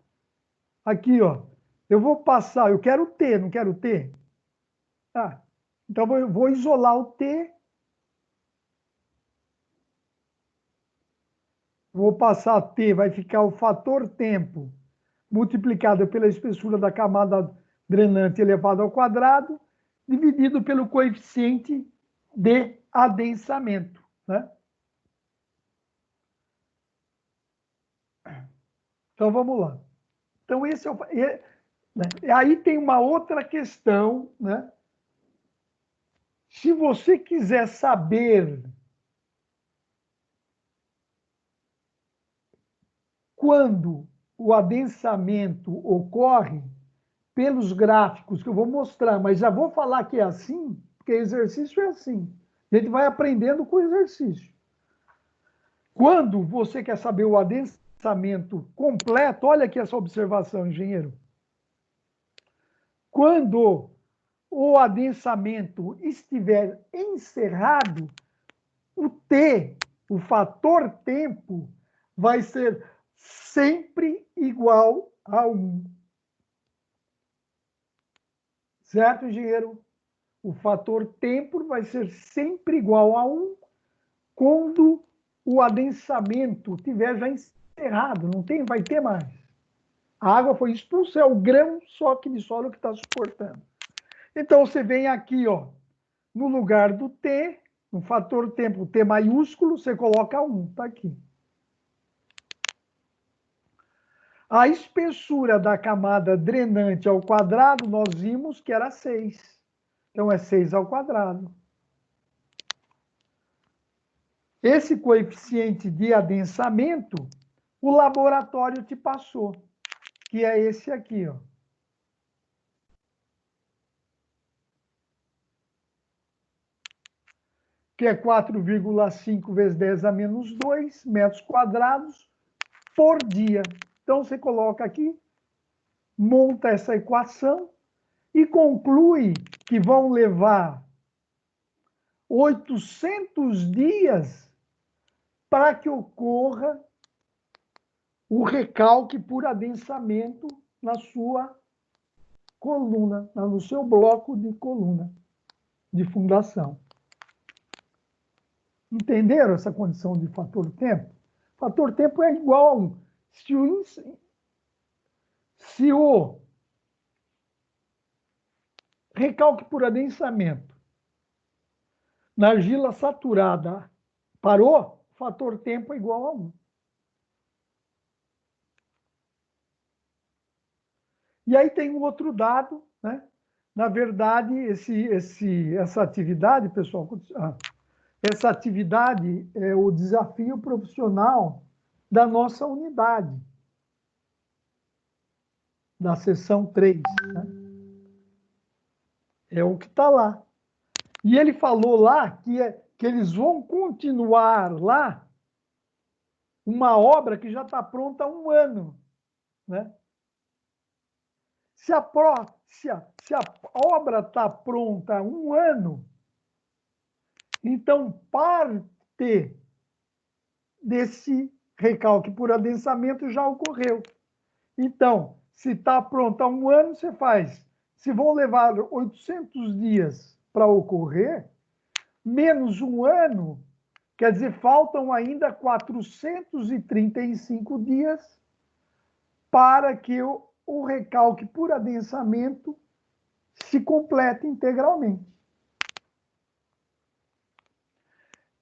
S1: Aqui, ó. Eu vou passar, eu quero T, não quero T? Tá. Então, eu vou isolar o T. Vou passar T, vai ficar o fator tempo multiplicado pela espessura da camada drenante elevado ao quadrado, dividido pelo coeficiente de adensamento, né? Então, vamos lá. Então, esse é o... né? Aí tem uma outra questão, né? Se você quiser saber quando o adensamento ocorre, pelos gráficos que eu vou mostrar, mas já vou falar que é assim, porque exercício é assim. A gente vai aprendendo com o exercício. Quando você quer saber o adensamento completo, olha aqui essa observação, engenheiro. Quando o adensamento estiver encerrado, o T, o fator tempo, vai ser sempre igual a 1. Certo, engenheiro? O fator tempo vai ser sempre igual a 1 quando o adensamento estiver já encerrado, não tem, vai ter mais. A água foi expulsa, é o grão só que de solo que está suportando. Então, você vem aqui, ó, no lugar do T, no fator tempo T maiúsculo, você coloca 1, está aqui. A espessura da camada drenante ao quadrado, nós vimos que era 6. Então, é 6 ao quadrado. Esse coeficiente de adensamento, o laboratório te passou, que é esse aqui, ó. Que é 4,5 vezes 10 a menos 2 metros quadrados por dia. Então, você coloca aqui, monta essa equação e conclui que vão levar 800 dias para que ocorra o recalque por adensamento na sua coluna, no seu bloco de coluna de fundação. Entenderam essa condição de fator tempo? Fator tempo é igual a 1. Se o recalque por adensamento na argila saturada parou, o fator tempo é igual a 1. E aí tem um outro dado, né? Na verdade, essa atividade, pessoal, essa atividade é o desafio profissional da nossa unidade, da seção 3, né? É o que está lá. E ele falou lá que eles vão continuar lá uma obra que já está pronta há 1 ano, né? Se a obra está pronta há 1 ano, então parte desse recalque por adensamento já ocorreu. Então, se está pronto há 1 ano, você faz. Se vão levar 800 dias para ocorrer, menos 1 ano, quer dizer, faltam ainda 435 dias para que o recalque por adensamento se complete integralmente.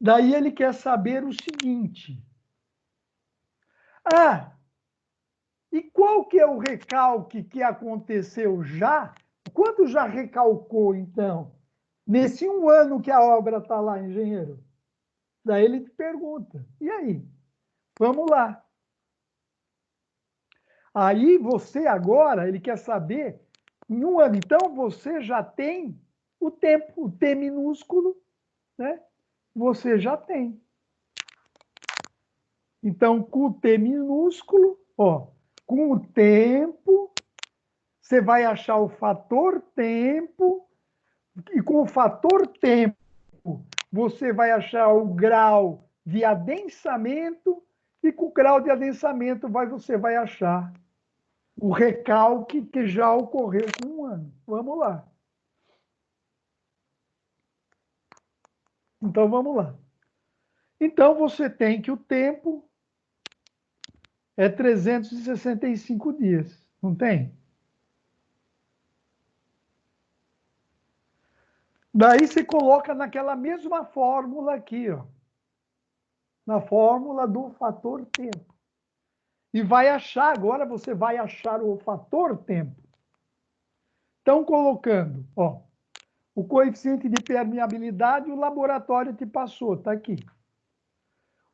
S1: Daí ele quer saber o seguinte: e qual que é o recalque que aconteceu já? Quanto já recalcou, então, nesse 1 ano que a obra está lá, engenheiro? Daí ele te pergunta, e aí? Vamos lá. Aí você agora, ele quer saber, em 1 ano, então você já tem o tempo, o T minúsculo, né? Você já tem. Então, com o T minúsculo, ó, com o tempo, você vai achar o fator tempo, e com o fator tempo, você vai achar o grau de adensamento, e com o grau de adensamento você vai achar o recalque que já ocorreu com 1 ano. Vamos lá. Então, vamos lá. Então, você tem que o tempo é 365 dias, não tem? Daí você coloca naquela mesma fórmula aqui, ó, na fórmula do fator tempo. E vai achar, agora você vai achar o fator tempo. Então, colocando, ó, o coeficiente de permeabilidade, o laboratório te passou, está aqui.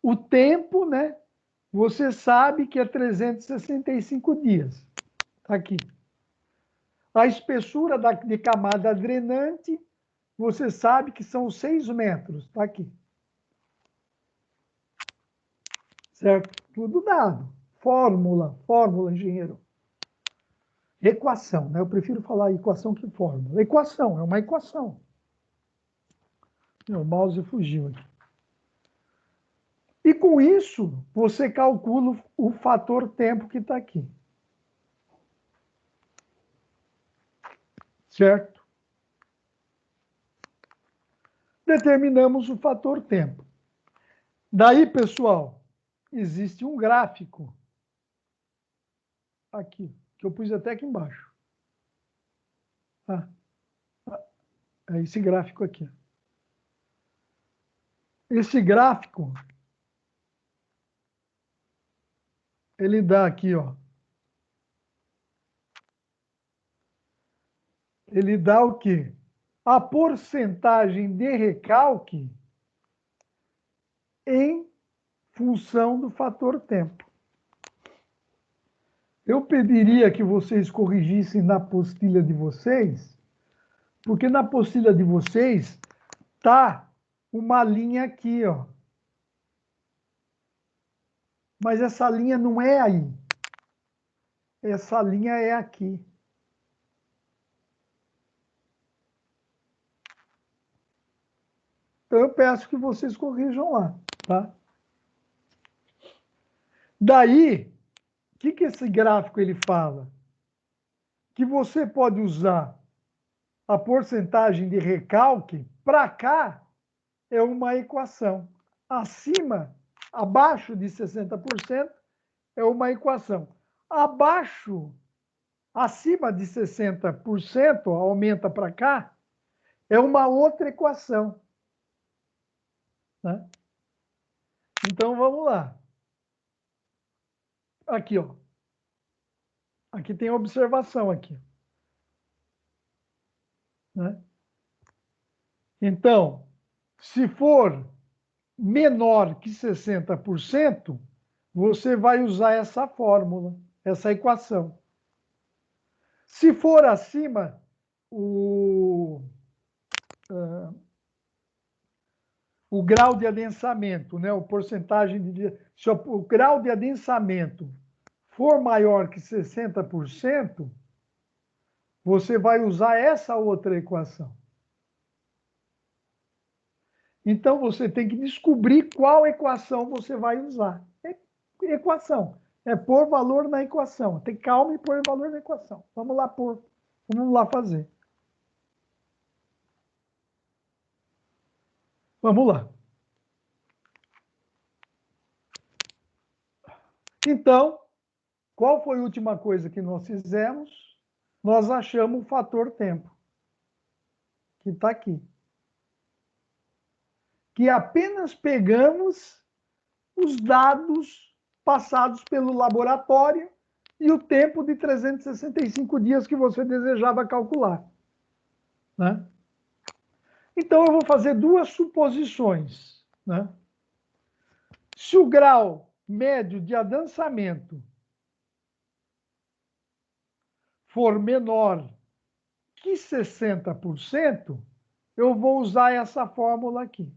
S1: O tempo, né? Você sabe que é 365 dias. Está aqui. A espessura de camada drenante, você sabe que são 6 metros. Está aqui. Certo? Tudo dado. Fórmula, engenheiro. Equação, né? Eu prefiro falar equação que fórmula. Equação, é uma equação. Meu mouse fugiu aqui. E com isso, você calcula o fator tempo que está aqui. Certo? Determinamos o fator tempo. Daí, pessoal, existe um gráfico aqui, que eu pus até aqui embaixo. É esse gráfico aqui. Esse gráfico, ele dá aqui, ó. Ele dá o quê? A porcentagem de recalque em função do fator tempo. Eu pediria que vocês corrigissem na apostila de vocês, porque na apostila de vocês tá uma linha aqui, ó. Mas essa linha não é aí. Essa linha é aqui. Então eu peço que vocês corrijam lá, tá? Daí, o que esse gráfico ele fala? Que você pode usar a porcentagem de recalque, para cá é uma equação. Acima, abaixo de 60% é uma equação. Acima de 60%, aumenta para cá, é uma outra equação. Né? Então, vamos lá. Aqui, ó. Aqui tem a observação aqui. Né? Então, se for menor que 60%, você vai usar essa fórmula, essa equação. Se for acima, o grau de adensamento, né? Se o grau de adensamento for maior que 60%, você vai usar essa outra equação. Então, você tem que descobrir qual equação você vai usar. Equação. É pôr valor na equação. Tem calma e pôr valor na equação. Vamos lá pôr. Vamos lá fazer. Vamos lá. Então, qual foi a última coisa que nós fizemos? Nós achamos o fator tempo, que está aqui. Que apenas pegamos os dados passados pelo laboratório e o tempo de 365 dias que você desejava calcular. Né? Então, eu vou fazer duas suposições. Né? Se o grau médio de adensamento for menor que 60%, eu vou usar essa fórmula aqui.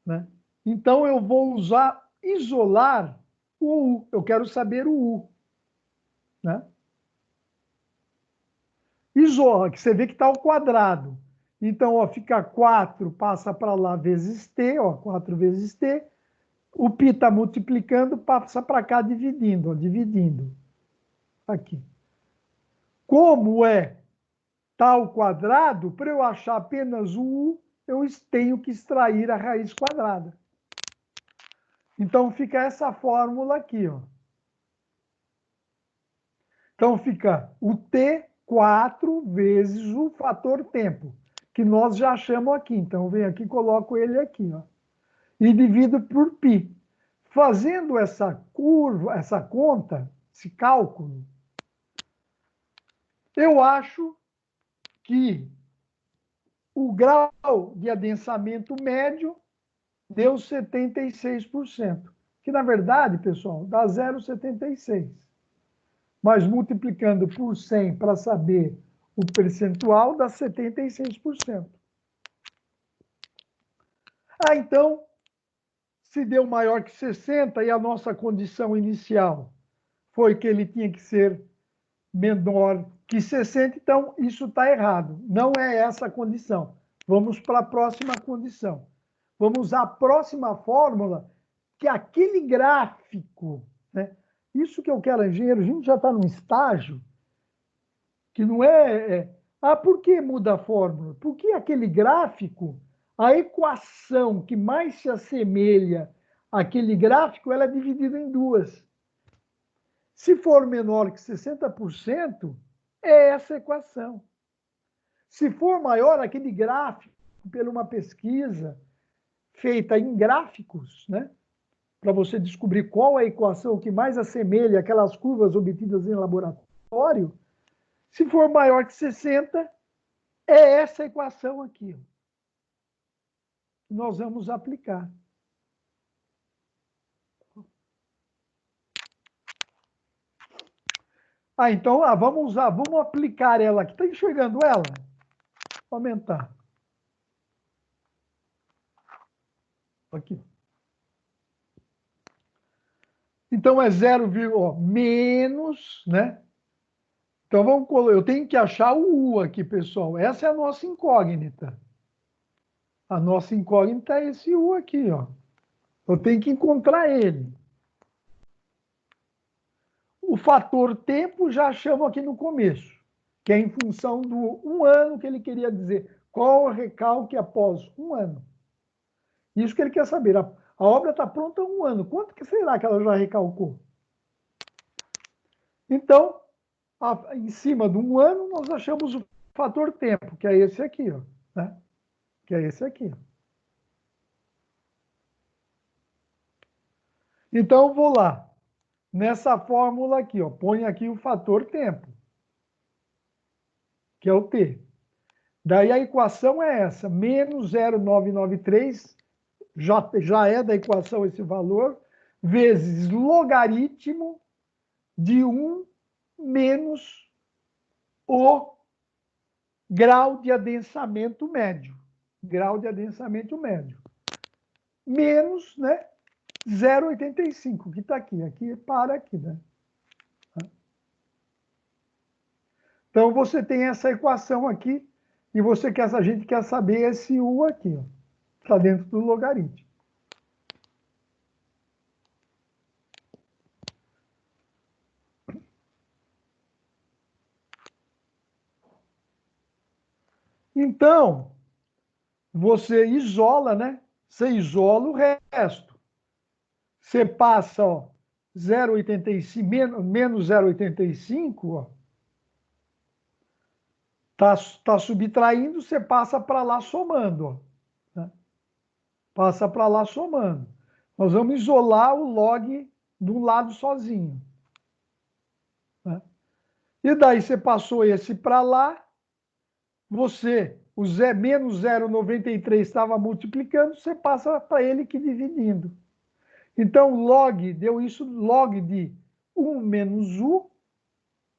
S1: Né? Então, eu vou isolar o U. Eu quero saber o U. Né? Isola, que você vê que está ao quadrado. Então, ó, fica 4, passa para lá vezes T, ó, 4 vezes T. O π está multiplicando, passa para cá dividindo, ó, dividindo. Aqui. Como está ao quadrado, para eu achar apenas o U, eu tenho que extrair a raiz quadrada. Então, fica essa fórmula aqui. Ó. Então, fica o T4 vezes o fator tempo, que nós já achamos aqui. Então, eu venho aqui e coloco ele aqui. Ó, e divido por π. Fazendo essa curva, essa conta, esse cálculo, eu acho que o grau de adensamento médio deu 76%. Que, na verdade, pessoal, dá 0,76. Mas multiplicando por 100 para saber o percentual, dá 76%. Então, se deu maior que 60 e a nossa condição inicial foi que ele tinha que ser menor que 60, então isso está errado. Não é essa a condição. Vamos para a próxima condição. Vamos usar a próxima fórmula, que é aquele gráfico. Né? Isso que eu quero, engenheiro, a gente já está num estágio que não por que muda a fórmula? Porque aquele gráfico, a equação que mais se assemelha àquele gráfico, ela é dividida em duas. Se for menor que 60%, é essa equação. Se for maior, aquele gráfico, por uma pesquisa feita em gráficos, né, para você descobrir qual é a equação que mais assemelha aquelas curvas obtidas em laboratório, se for maior que 60, é essa equação aqui, ó, que nós vamos aplicar. Então, vamos aplicar ela aqui. Está enxergando ela? Vou aumentar. Aqui. Então, é 0, menos, né? Então, eu tenho que achar o U aqui, pessoal. Essa é a nossa incógnita. A nossa incógnita é esse U aqui, ó. Eu tenho que encontrar ele. O fator tempo já achamos aqui no começo, que é em função do 1 ano que ele queria dizer. Qual o recalque após 1 ano? Isso que ele quer saber. A obra está pronta há 1 ano. Quanto que será que ela já recalcou? Então, em cima de 1 ano, nós achamos o fator tempo, que é esse aqui, ó, né? Que é esse aqui. Então, eu vou lá. Nessa fórmula aqui, ó, põe aqui o fator tempo, que é o T. Daí a equação é essa, menos 0,993, já é da equação esse valor, vezes logaritmo de 1 menos o grau de adensamento médio. Grau de adensamento médio. Menos, né? 0,85, que está aqui. Aqui para aqui, né? Então, você tem essa equação aqui e a gente quer saber esse U aqui, ó. Está dentro do logaritmo. Então, você isola, né? Você isola o resto. Você passa, ó, 0,85, menos 0,85, ó. Tá subtraindo, você passa para lá somando, ó, né? Passa para lá somando. Nós vamos isolar o log de um lado sozinho, né? E daí você passou esse para lá, menos 0,93 estava multiplicando, você passa para ele que dividindo. Então, log deu isso, log de 1 menos U,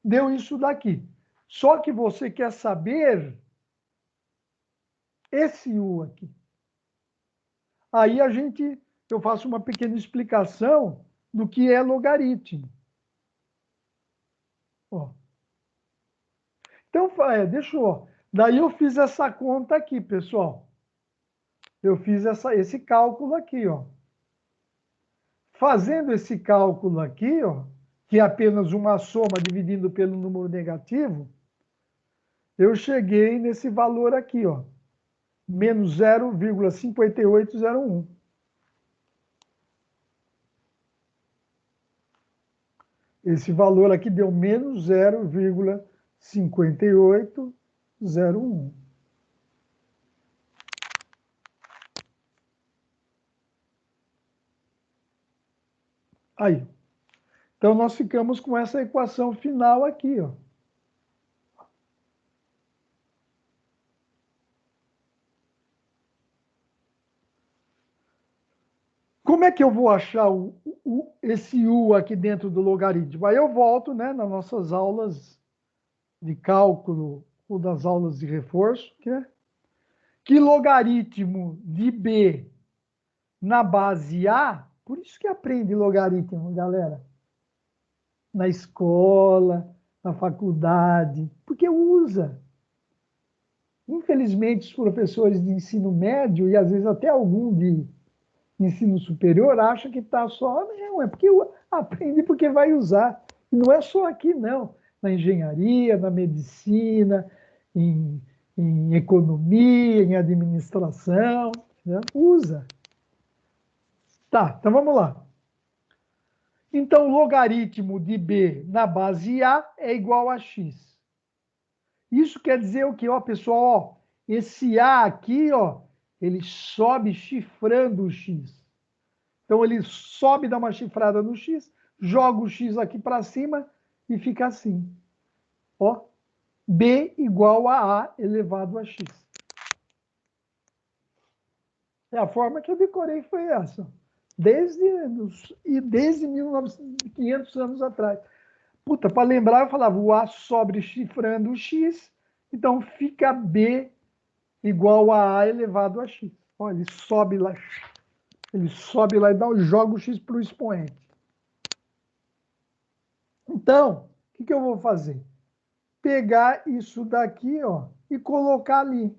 S1: deu isso daqui. Só que você quer saber esse U aqui. Aí eu faço uma pequena explicação do que é logaritmo. Ó. Então, daí eu fiz essa conta aqui, pessoal. Eu fiz esse cálculo aqui, ó. Fazendo esse cálculo aqui, ó, que é apenas uma soma dividindo pelo número negativo, eu cheguei nesse valor aqui, ó, menos 0,5801. Esse valor aqui deu menos 0,5801. Aí. Então, nós ficamos com essa equação final aqui, ó. Como é que eu vou achar esse U aqui dentro do logaritmo? Aí eu volto, né, nas nossas aulas de cálculo ou das aulas de reforço, que logaritmo de B na base A, por isso que aprende logaritmo, galera, na escola, na faculdade, porque usa. Infelizmente, os professores de ensino médio, e às vezes até algum de ensino superior, acham que está só... Não, é porque aprende porque vai usar. E não é só aqui, não. Na engenharia, na medicina, em economia, em administração, né? Usa. Tá, então vamos lá. Então, o logaritmo de B na base A é igual a x. Isso quer dizer o quê? Ó, pessoal, ó, esse A aqui, ó, ele sobe chifrando o x. Então, ele sobe, dá uma chifrada no x, joga o x aqui para cima e fica assim. Ó, B igual a A elevado a x. É a forma que eu decorei foi essa. Desde 1500 anos atrás. Puta, para lembrar, eu falava o A sobe chifrando o x, então fica B igual a A elevado a x. Olha, ele sobe lá e joga o x para o expoente. Então, o que eu vou fazer? Pegar isso daqui, ó, e colocar ali.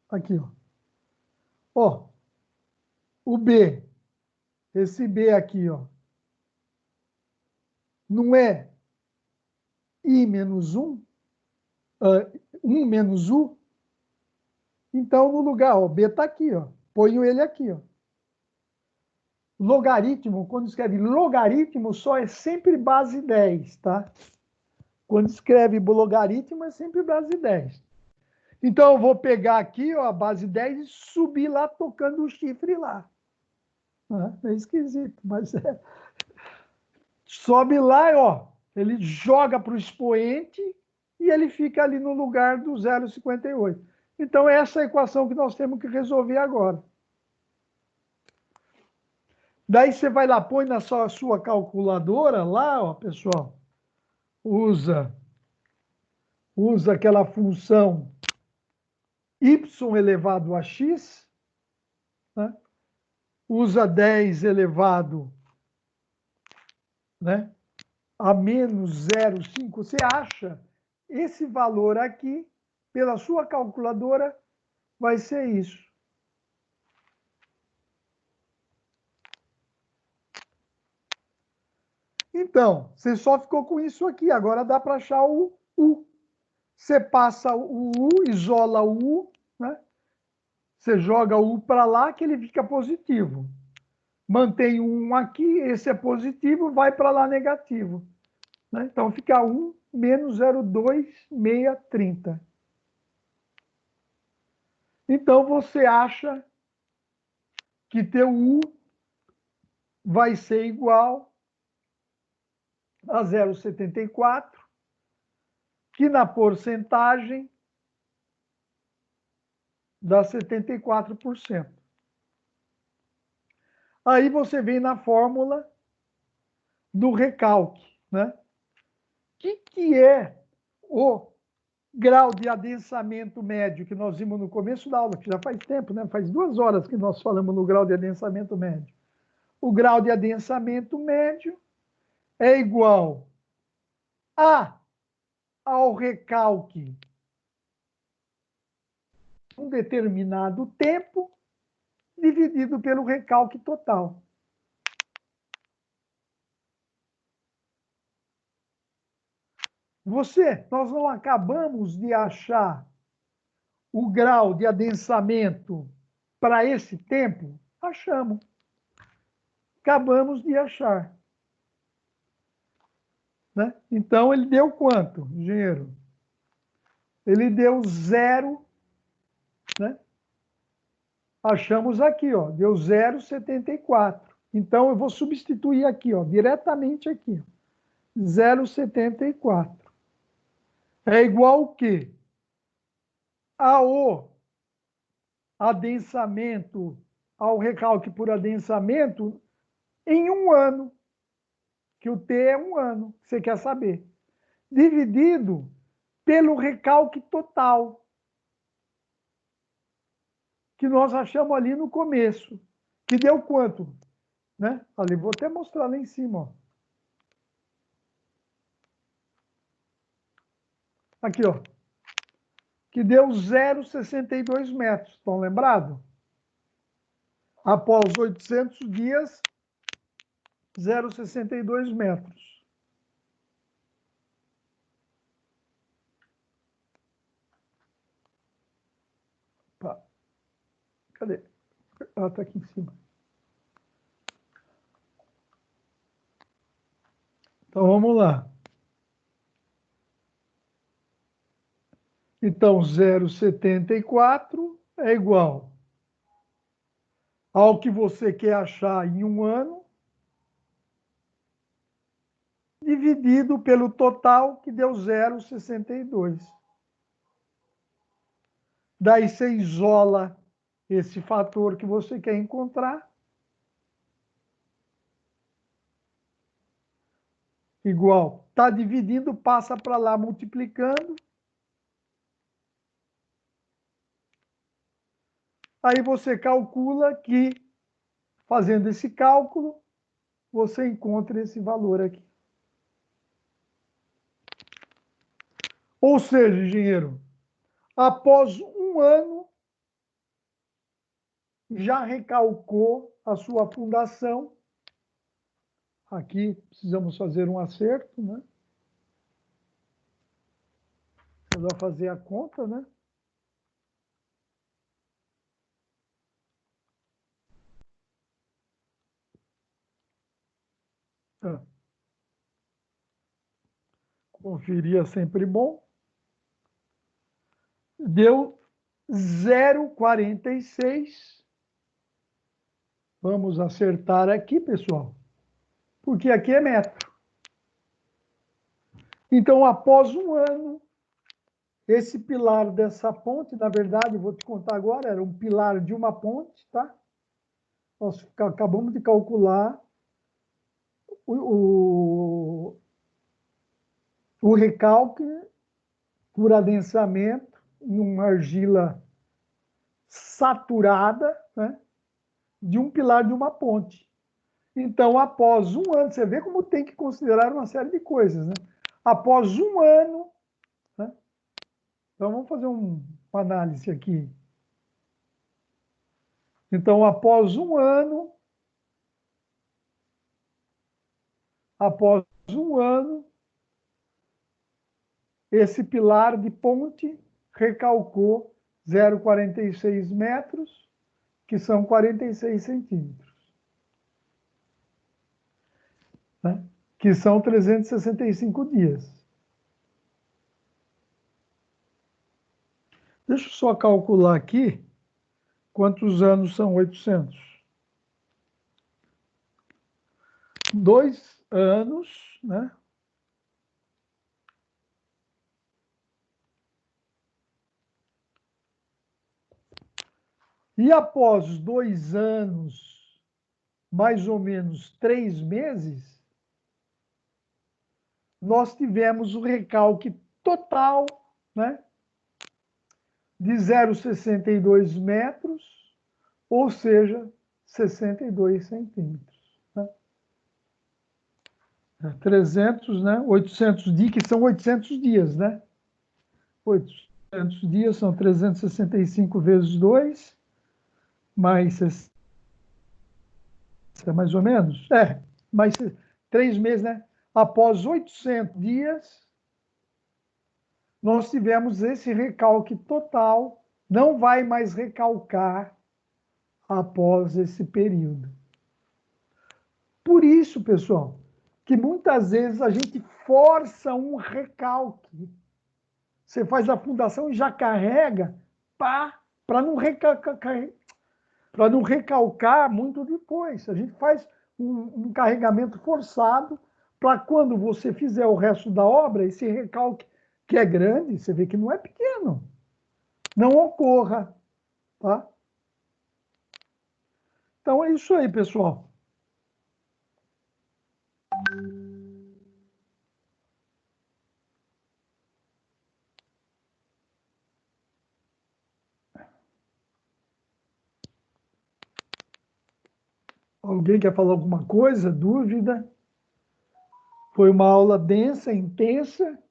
S1: Aqui, ó. Ó, o B, esse B aqui, ó, não é I menos 1? 1 menos U? Então, no lugar, ó, B está aqui, ó. Ponho ele aqui, ó. Logaritmo, quando escreve logaritmo, só é sempre base 10, tá? Quando escreve logaritmo, é sempre base 10. Então, eu vou pegar aqui, ó, a base 10 e subir lá tocando o chifre lá. É esquisito, mas é. Sobe lá, ó, ele joga para o expoente e ele fica ali no lugar do 0,58. Então, essa é a equação que nós temos que resolver agora. Daí você vai lá, põe na sua calculadora lá, ó, pessoal, usa aquela função y elevado a x, né? Usa 10 elevado, né, a menos 0,5. Você acha esse valor aqui, pela sua calculadora, vai ser isso. Então, você só ficou com isso aqui. Agora dá para achar o U. Você passa o U, isola o U, né? Você joga o U para lá, que ele fica positivo. Mantém o 1 aqui, esse é positivo, vai para lá negativo. Né? Então fica 1 menos 0,2630. Então você acha que teu U vai ser igual a 0,74, que na porcentagem dá 74%. Aí você vem na fórmula do recalque, né? O que é o grau de adensamento médio que nós vimos no começo da aula, que já faz tempo, né? Faz 2 horas que nós falamos no grau de adensamento médio. O grau de adensamento médio é igual ao recalque um determinado tempo dividido pelo recalque total. Nós não acabamos de achar o grau de adensamento para esse tempo? Achamos. Acabamos de achar. Né? Então, ele deu quanto, engenheiro? Ele deu 0, né? Achamos aqui, ó, deu 0,74. Então, eu vou substituir aqui, ó, diretamente aqui. 0,74. É igual o quê? Ao adensamento, ao recalque por adensamento, em 1 ano. Que o T é 1 ano, que você quer saber. Dividido pelo recalque total, que nós achamos ali no começo, que deu quanto? Né? Ali, vou até mostrar lá em cima. Ó. Aqui, ó. Que deu 0,62 metros. Estão lembrados? Após 800 dias, 0,62 metros. Opa. Cadê? Ela está aqui em cima. Então, vamos lá. Então, 0,74 é igual ao que você quer achar em um ano, dividido pelo total, que deu 0,62. Daí você isola esse fator que você quer encontrar. Igual, está dividindo, passa para lá multiplicando. Aí você calcula que, fazendo esse cálculo, você encontra esse valor aqui. Ou seja, engenheiro, após um ano, já recalcou a sua fundação. Aqui precisamos fazer um acerto, né? Você vai fazer a conta, né? Tá. Conferir é sempre bom. Deu 0,46. Vamos acertar aqui, pessoal, porque aqui é metro. Então, após um ano, esse pilar dessa ponte, na verdade, vou te contar agora, era um pilar de uma ponte, tá? Nós acabamos de calcular o recalque por adensamento em uma argila saturada, né, de um pilar de uma ponte. Então, após um ano, você vê como tem que considerar uma série de coisas, né? Após um ano, né? Então, vamos fazer uma análise aqui. Então, após um ano, esse pilar de ponte recalcou 0,46 metros, que são 46 centímetros, né? Que são 365 dias. Deixa eu só calcular aqui quantos anos são 800. 2 anos, né? E após 2 anos, mais ou menos 3 meses, nós tivemos o recalque total, né, de 0,62 metros, ou seja, 62 centímetros. Né? 300, né, 800 dias, que são 800 dias, né? 800 dias são 365 vezes 2, mais, mais ou menos, mais 3 meses, né? Após 800 dias, nós tivemos esse recalque total, não vai mais recalcar após esse período. Por isso, pessoal, que muitas vezes a gente força um recalque. Você faz a fundação e já carrega para não recalcar muito depois. A gente faz um carregamento forçado para quando você fizer o resto da obra, esse recalque que é grande, você vê que não é pequeno, não ocorra. Tá? Então é isso aí, pessoal. Alguém quer falar alguma coisa? Dúvida? Foi uma aula densa, intensa.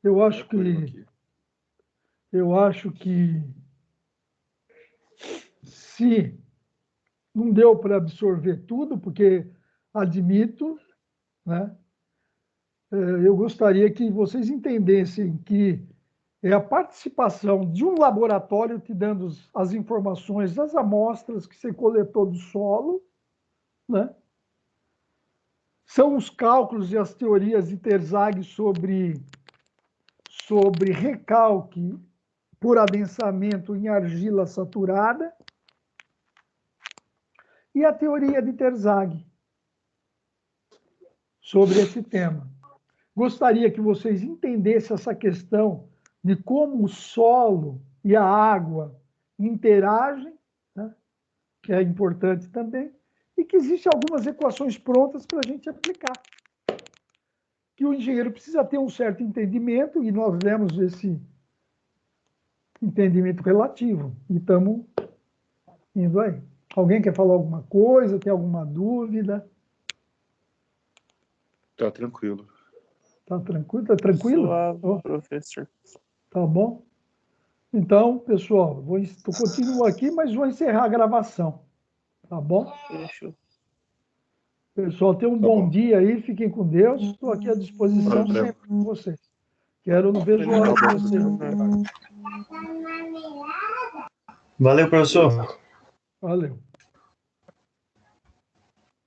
S1: Eu acho que se não deu para absorver tudo, porque admito, né? Eu gostaria que vocês entendessem que é a participação de um laboratório te dando as informações das amostras que você coletou do solo, né? São os cálculos e as teorias de Terzaghi sobre recalque por adensamento em argila saturada e a teoria de Terzaghi sobre esse tema. Gostaria que vocês entendessem essa questão de como o solo e a água interagem, né, que é importante também, e que existem algumas equações prontas para a gente aplicar. Que o engenheiro precisa ter um certo entendimento, e nós demos esse entendimento relativo, e estamos indo aí. Alguém quer falar alguma coisa? Tem alguma dúvida?
S5: Tá tranquilo.
S1: Tá tranquilo? Tá tranquilo?
S6: Suave,
S1: Oh,
S6: professor.
S1: tá bom? Então, pessoal, continuo aqui, mas vou encerrar a gravação. Tá bom?
S6: Fechou.
S1: Pessoal, tenham um
S5: Tá
S1: bom
S5: bom.
S1: dia aí, fiquem com Deus. Estou aqui à disposição
S5: Valeu.
S1: sempre com vocês. Não vejo a hora de vocês.
S2: Valeu, professor.
S1: Valeu.